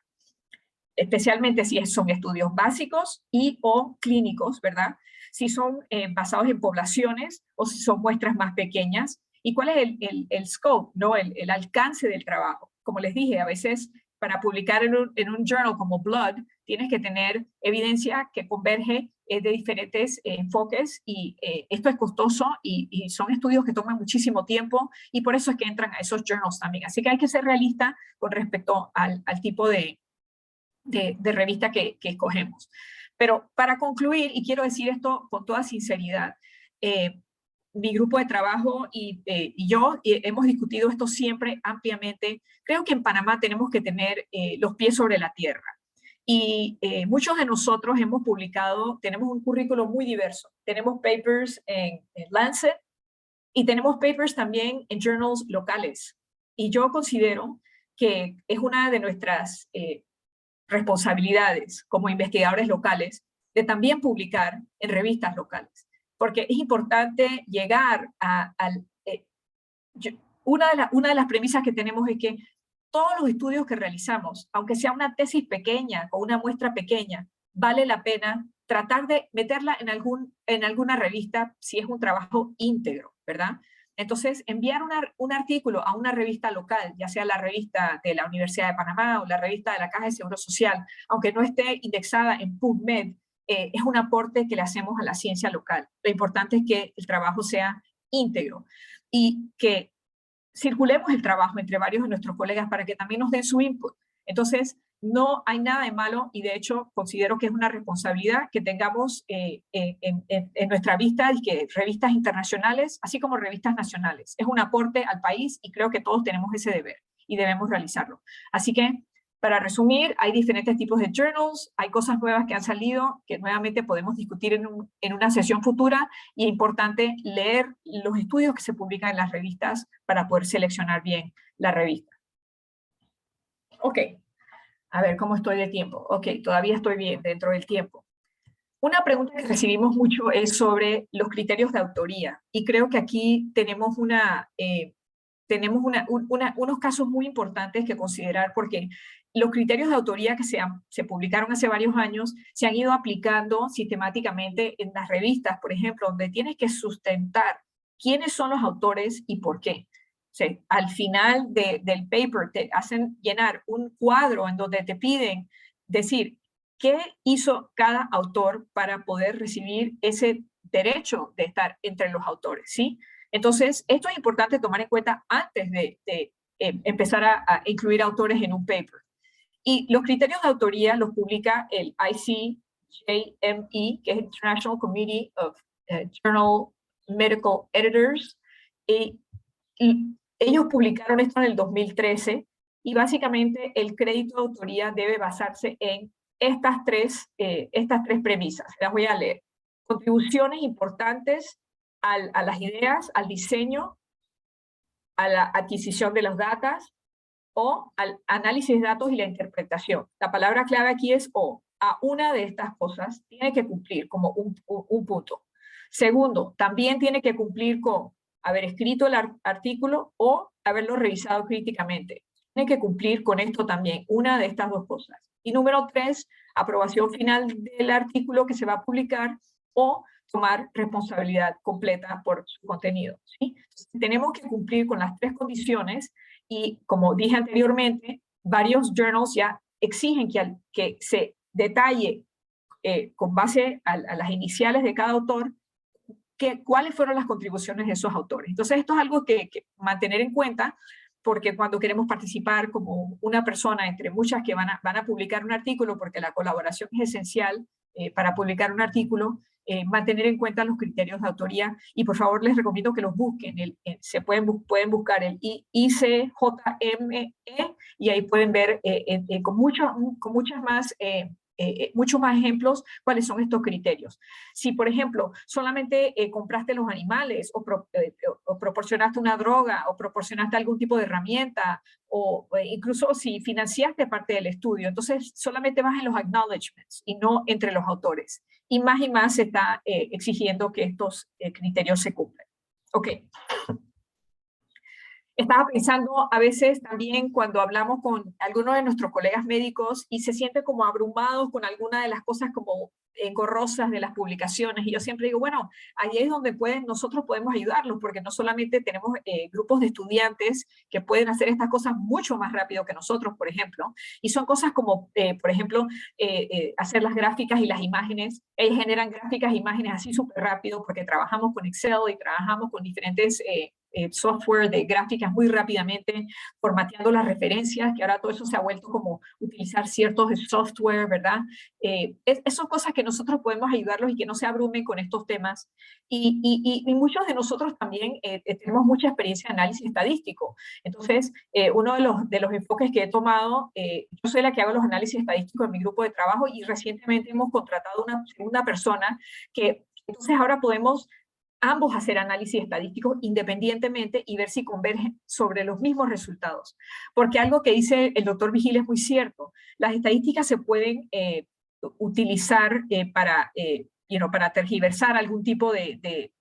D: Especialmente si son estudios básicos o clínicos, ¿verdad? Si son basados en poblaciones o si son muestras más pequeñas. ¿Y cuál es el scope, ¿no? El alcance del trabajo? Como les dije, a veces para publicar en un journal como Blood, tienes que tener evidencia que converge de diferentes enfoques y esto es costoso y son estudios que toman muchísimo tiempo y por eso es que entran a esos journals también. Así que hay que ser realista con respecto al tipo de revista que escogemos. Pero para concluir, y quiero decir esto con toda sinceridad, mi grupo de trabajo y yo hemos discutido esto siempre ampliamente. Creo que en Panamá tenemos que tener los pies sobre la tierra. Y muchos de nosotros hemos publicado, tenemos un currículo muy diverso. Tenemos papers en Lancet y tenemos papers también en journals locales. Y yo considero que es una de nuestras responsabilidades como investigadores locales de también publicar en revistas locales. Porque es importante llegar una de las premisas que tenemos es que todos los estudios que realizamos, aunque sea una tesis pequeña o una muestra pequeña, vale la pena tratar de meterla en alguna revista si es un trabajo íntegro, ¿verdad? Entonces, enviar un artículo a una revista local, ya sea la revista de la Universidad de Panamá o la revista de la Caja de Seguro Social, aunque no esté indexada en PubMed, es un aporte que le hacemos a la ciencia local. Lo importante es que el trabajo sea íntegro y que circulemos el trabajo entre varios de nuestros colegas para que también nos den su input. Entonces, no hay nada de malo y de hecho considero que es una responsabilidad que tengamos en nuestra vista y que revistas internacionales, así como revistas nacionales. Es un aporte al país y creo que todos tenemos ese deber y debemos realizarlo. Así que, para resumir, hay diferentes tipos de journals, hay cosas nuevas que han salido que nuevamente podemos discutir en una sesión futura y es importante leer los estudios que se publican en las revistas para poder seleccionar bien la revista. Ok, a ver cómo estoy de tiempo. Ok, todavía estoy bien dentro del tiempo. Una pregunta que recibimos mucho es sobre los criterios de autoría y creo que aquí tenemos unos casos muy importantes que considerar porque los criterios de autoría que se publicaron hace varios años se han ido aplicando sistemáticamente en las revistas, por ejemplo, donde tienes que sustentar quiénes son los autores y por qué. O sea, al final del paper te hacen llenar un cuadro en donde te piden decir qué hizo cada autor para poder recibir ese derecho de estar entre los autores, ¿sí? Entonces, esto es importante tomar en cuenta antes de empezar a incluir autores en un paper. Y los criterios de autoría los publica el ICJME, que es International Committee of Journal Medical Editors. Y ellos publicaron esto en el 2013 y básicamente el crédito de autoría debe basarse en estas tres premisas. Las voy a leer. Contribuciones importantes a las ideas, al diseño, a la adquisición de los datos o al análisis de datos y la interpretación. La palabra clave aquí es o. A una de estas cosas tiene que cumplir como un punto. Segundo, también tiene que cumplir con haber escrito el artículo o haberlo revisado críticamente. Tiene que cumplir con esto también, una de estas dos cosas. Y número 3, aprobación final del artículo que se va a publicar o tomar responsabilidad completa por su contenido, ¿sí? Entonces, tenemos que cumplir con las 3 condiciones y, como dije anteriormente, varios journals ya exigen que se detalle con base a las iniciales de cada autor cuáles fueron las contribuciones de esos autores. Entonces, esto es algo que mantener en cuenta porque cuando queremos participar como una persona entre muchas que van a publicar un artículo, porque la colaboración es esencial para publicar un artículo, mantener en cuenta los criterios de autoría y por favor les recomiendo que los busquen. Pueden buscar el ICJME y ahí pueden ver con muchos más ejemplos cuáles son estos criterios. Si, por ejemplo, solamente compraste los animales o proporcionaste una droga o proporcionaste algún tipo de herramienta o incluso si financiaste parte del estudio, entonces solamente vas en los acknowledgements y no entre los autores. Y más se está exigiendo que estos criterios se cumplan. Ok. Estaba pensando a veces también cuando hablamos con algunos de nuestros colegas médicos y se sienten como abrumados con alguna de las cosas como engorrosas de las publicaciones. Y yo siempre digo, bueno, ahí es donde nosotros podemos ayudarlos, porque no solamente tenemos grupos de estudiantes que pueden hacer estas cosas mucho más rápido que nosotros, por ejemplo, y son cosas como, por ejemplo, hacer las gráficas y las imágenes. Ellos generan gráficas e imágenes así súper rápido porque trabajamos con Excel y trabajamos con diferentes software de gráficas muy rápidamente, formateando las referencias, que ahora todo eso se ha vuelto como utilizar ciertos software, ¿verdad? Son cosas que nosotros podemos ayudarlos y que no se abrumen con estos temas. Y muchos de nosotros también tenemos mucha experiencia en análisis estadístico. Entonces, uno de los enfoques que he tomado, yo soy la que hago los análisis estadísticos en mi grupo de trabajo y recientemente hemos contratado una segunda persona que entonces ahora podemos ambos hacer análisis estadísticos independientemente y ver si convergen sobre los mismos resultados. Porque algo que dice el doctor Vigil es muy cierto. Las estadísticas se pueden utilizar para tergiversar algún tipo de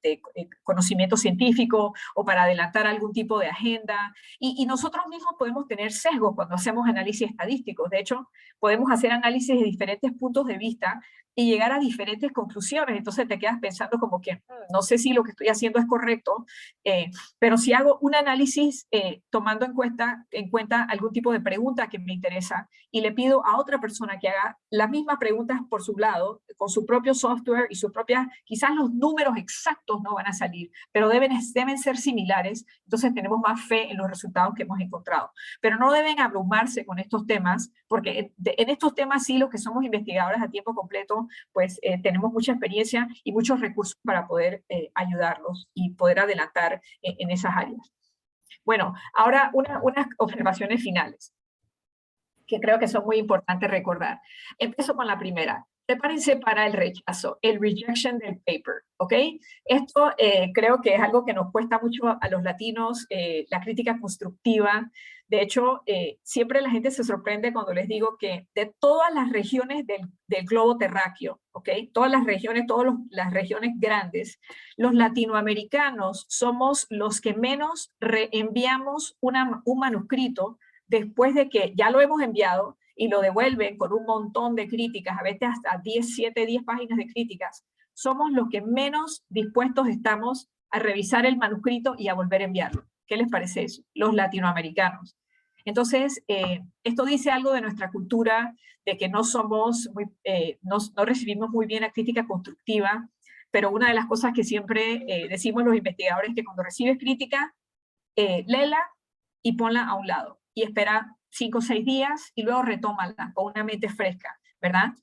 D: conocimiento científico o para adelantar algún tipo de agenda. Y nosotros mismos podemos tener sesgos cuando hacemos análisis estadísticos. De hecho, podemos hacer análisis de diferentes puntos de vista y llegar a diferentes conclusiones. Entonces te quedas pensando como que no sé si lo que estoy haciendo es correcto, pero si hago un análisis tomando en cuenta algún tipo de pregunta que me interesa y le pido a otra persona que haga las mismas preguntas por su lado, con su propio software y su propia, quizás los números exactos no van a salir, pero deben ser similares, entonces tenemos más fe en los resultados que hemos encontrado. Pero no deben abrumarse con estos temas, porque en estos temas sí, los que somos investigadores a tiempo completo, pues tenemos mucha experiencia y muchos recursos para poder ayudarlos y poder adelantar en esas áreas. Bueno, ahora unas observaciones finales que creo que son muy importantes recordar. Empiezo con la primera. Prepárense para el rechazo, el rejection del paper, ¿ok? Esto creo que es algo que nos cuesta mucho a los latinos, la crítica constructiva. De hecho, siempre la gente se sorprende cuando les digo que de todas las regiones del globo terráqueo, ¿ok? Todas las regiones grandes, los latinoamericanos somos los que menos reenviamos un manuscrito después de que ya lo hemos enviado y lo devuelven con un montón de críticas, a veces hasta 10 páginas de críticas. Somos los que menos dispuestos estamos a revisar el manuscrito y a volver a enviarlo. ¿Qué les parece eso? Los latinoamericanos. Entonces, esto dice algo de nuestra cultura, de que no recibimos muy bien la crítica constructiva, pero una de las cosas que siempre decimos los investigadores es que cuando recibes crítica, léela y ponla a un lado y espera 5 o 6 días y luego retómala con una mente fresca, ¿verdad?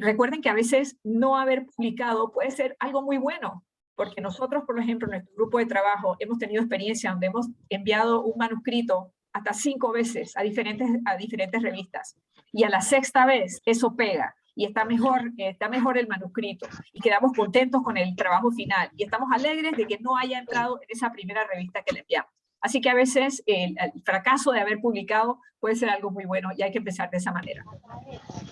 D: Recuerden que a veces no haber publicado puede ser algo muy bueno, porque nosotros, por ejemplo, en nuestro grupo de trabajo hemos tenido experiencia donde hemos enviado un manuscrito hasta 5 veces a diferentes revistas, y a la 6ª vez eso pega, y está mejor el manuscrito, y quedamos contentos con el trabajo final, y estamos alegres de que no haya entrado en esa primera revista que le enviamos. Así que a veces el fracaso de haber publicado puede ser algo muy bueno y hay que empezar de esa manera.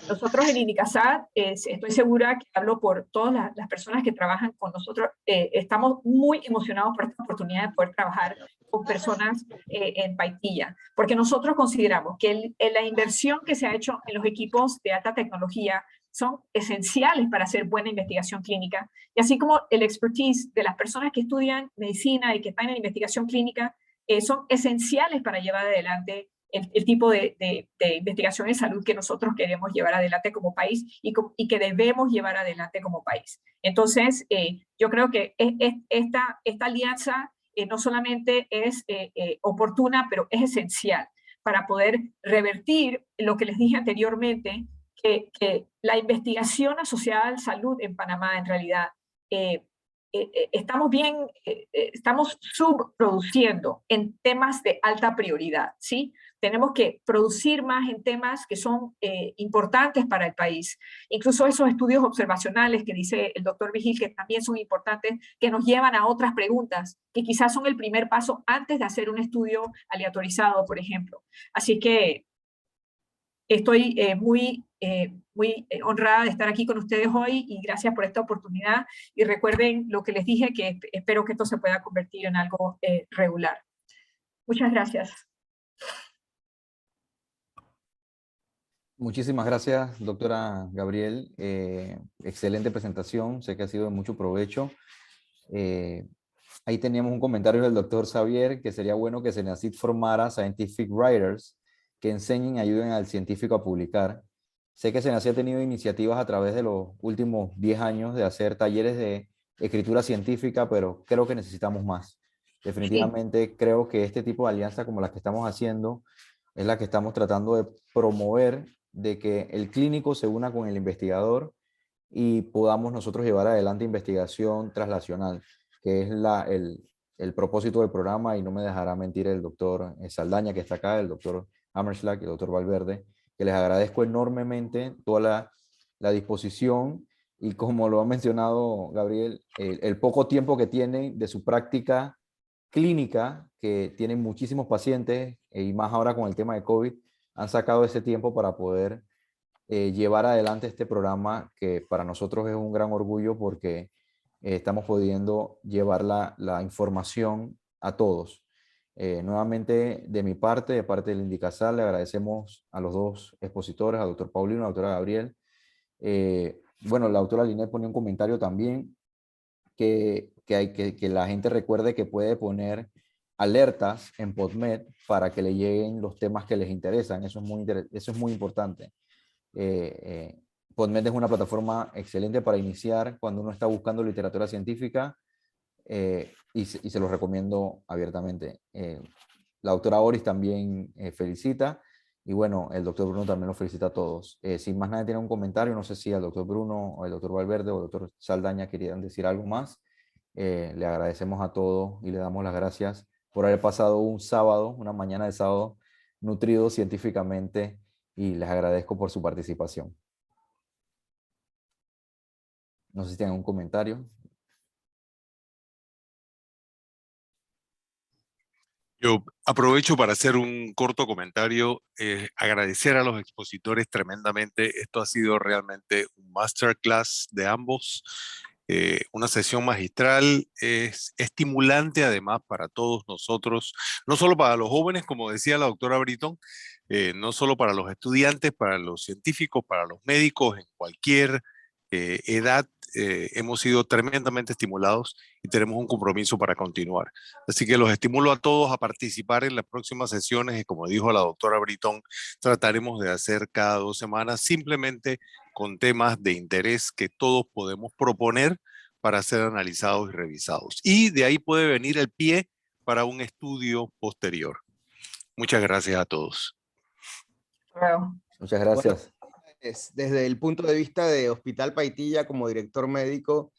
D: Nosotros en INICASAD, estoy segura que hablo por todas las personas que trabajan con nosotros, estamos muy emocionados por esta oportunidad de poder trabajar con personas en Paitilla, porque nosotros consideramos que la inversión que se ha hecho en los equipos de alta tecnología son esenciales para hacer buena investigación clínica, y así como el expertise de las personas que estudian medicina y que están en investigación clínica, son esenciales para llevar adelante el tipo de investigación en salud que nosotros queremos llevar adelante como país y que debemos llevar adelante como país. Entonces, yo creo que esta alianza no solamente es oportuna, pero es esencial para poder revertir lo que les dije anteriormente, que la investigación asociada a la salud en Panamá, en realidad, estamos subproduciendo en temas de alta prioridad, ¿sí? Tenemos que producir más en temas que son importantes para el país. Incluso esos estudios observacionales que dice el doctor Vigil, que también son importantes, que nos llevan a otras preguntas, que quizás son el primer paso antes de hacer un estudio aleatorizado, por ejemplo. Así que estoy muy honrada de estar aquí con ustedes hoy y gracias por esta oportunidad. Y recuerden lo que les dije, que espero que esto se pueda convertir en algo regular. Muchas gracias.
B: Muchísimas gracias, doctora Gabriel. Excelente presentación, sé que ha sido de mucho provecho. Ahí teníamos un comentario del doctor Xavier, que sería bueno que Cenacit formara scientific writers que enseñen y ayuden al científico a publicar. Sé que Cenacit ha tenido iniciativas a través de los últimos 10 años de hacer talleres de escritura científica, pero creo que necesitamos más. Definitivamente creo que este tipo de alianza como las que estamos haciendo es la que estamos tratando de promover, de que el clínico se una con el investigador y podamos nosotros llevar adelante investigación translacional, que es el propósito del programa, y no me dejará mentir el doctor Saldaña, que está acá, el doctor Hammerschlag y el doctor Valverde, que les agradezco enormemente toda la disposición y, como lo ha mencionado Gabriel, el poco tiempo que tienen de su práctica clínica, que tienen muchísimos pacientes, y más ahora con el tema de COVID, han sacado ese tiempo para poder llevar adelante este programa, que para nosotros es un gran orgullo porque estamos pudiendo llevar la información a todos. Nuevamente, de mi parte, de parte del Indicasal, le agradecemos a los dos expositores, al doctor Paulino y a la doctora Gabriel. Bueno, la doctora Linet ponía un comentario también que la gente recuerde que puede poner alertas en PodMed para que le lleguen los temas que les interesan. Eso es muy importante. PodMed es una plataforma excelente para iniciar cuando uno está buscando literatura científica, y se los recomiendo abiertamente. La doctora Oris también felicita, y bueno, el doctor Bruno también los felicita a todos. Si más nadie tiene un comentario, no sé si el doctor Bruno o el doctor Valverde o el doctor Saldaña querían decir algo más. Le agradecemos a todos y le damos las gracias por haber pasado un sábado, una mañana de sábado, nutrido científicamente, y les agradezco por su participación. No sé si tienen un comentario.
E: Yo aprovecho para hacer un corto comentario, agradecer a los expositores tremendamente. Esto ha sido realmente un masterclass de ambos, una sesión magistral, es estimulante además para todos nosotros, no solo para los jóvenes, como decía la doctora Britton, no solo para los estudiantes, para los científicos, para los médicos, en cualquier edad. Hemos sido tremendamente estimulados y tenemos un compromiso para continuar. Así que los estimulo a todos a participar en las próximas sesiones, y como dijo la doctora Britton, trataremos de hacer cada 2 semanas, simplemente con temas de interés que todos podemos proponer para ser analizados y revisados. Y de ahí puede venir el pie para un estudio posterior. Muchas gracias a todos.
D: Wow.
B: Muchas gracias.
C: Desde el punto de vista de Hospital Paitilla, como director médico,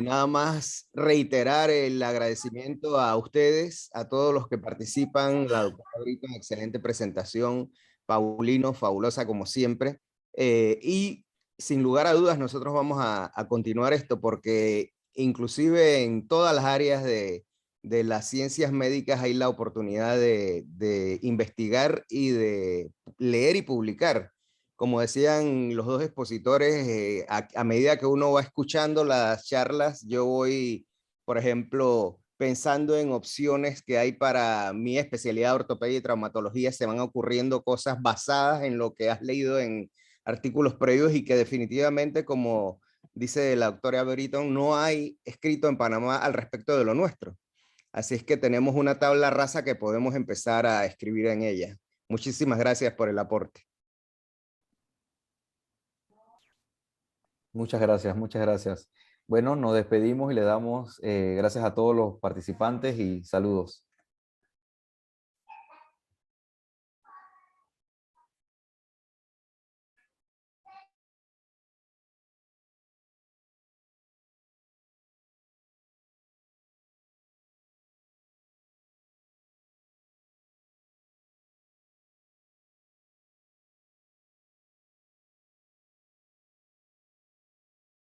C: nada más reiterar el agradecimiento a ustedes, a todos los que participan. La doctora Brito, excelente presentación. Paulino, fabulosa como siempre. Y sin lugar a dudas, nosotros vamos a continuar esto, porque inclusive en todas las áreas de las ciencias médicas hay la oportunidad de investigar y de leer y publicar. Como decían los dos expositores, a medida que uno va escuchando las charlas, yo voy, por ejemplo, pensando en opciones que hay para mi especialidad de ortopedia y traumatología. Se van ocurriendo cosas basadas en lo que has leído en artículos previos, y que definitivamente, como dice la doctora Britton, no hay escrito en Panamá al respecto de lo nuestro. Así es que tenemos una tabla rasa que podemos empezar a escribir en ella. Muchísimas gracias por el aporte.
B: Muchas gracias, muchas gracias. Bueno, nos despedimos y le damos gracias a todos los participantes y saludos.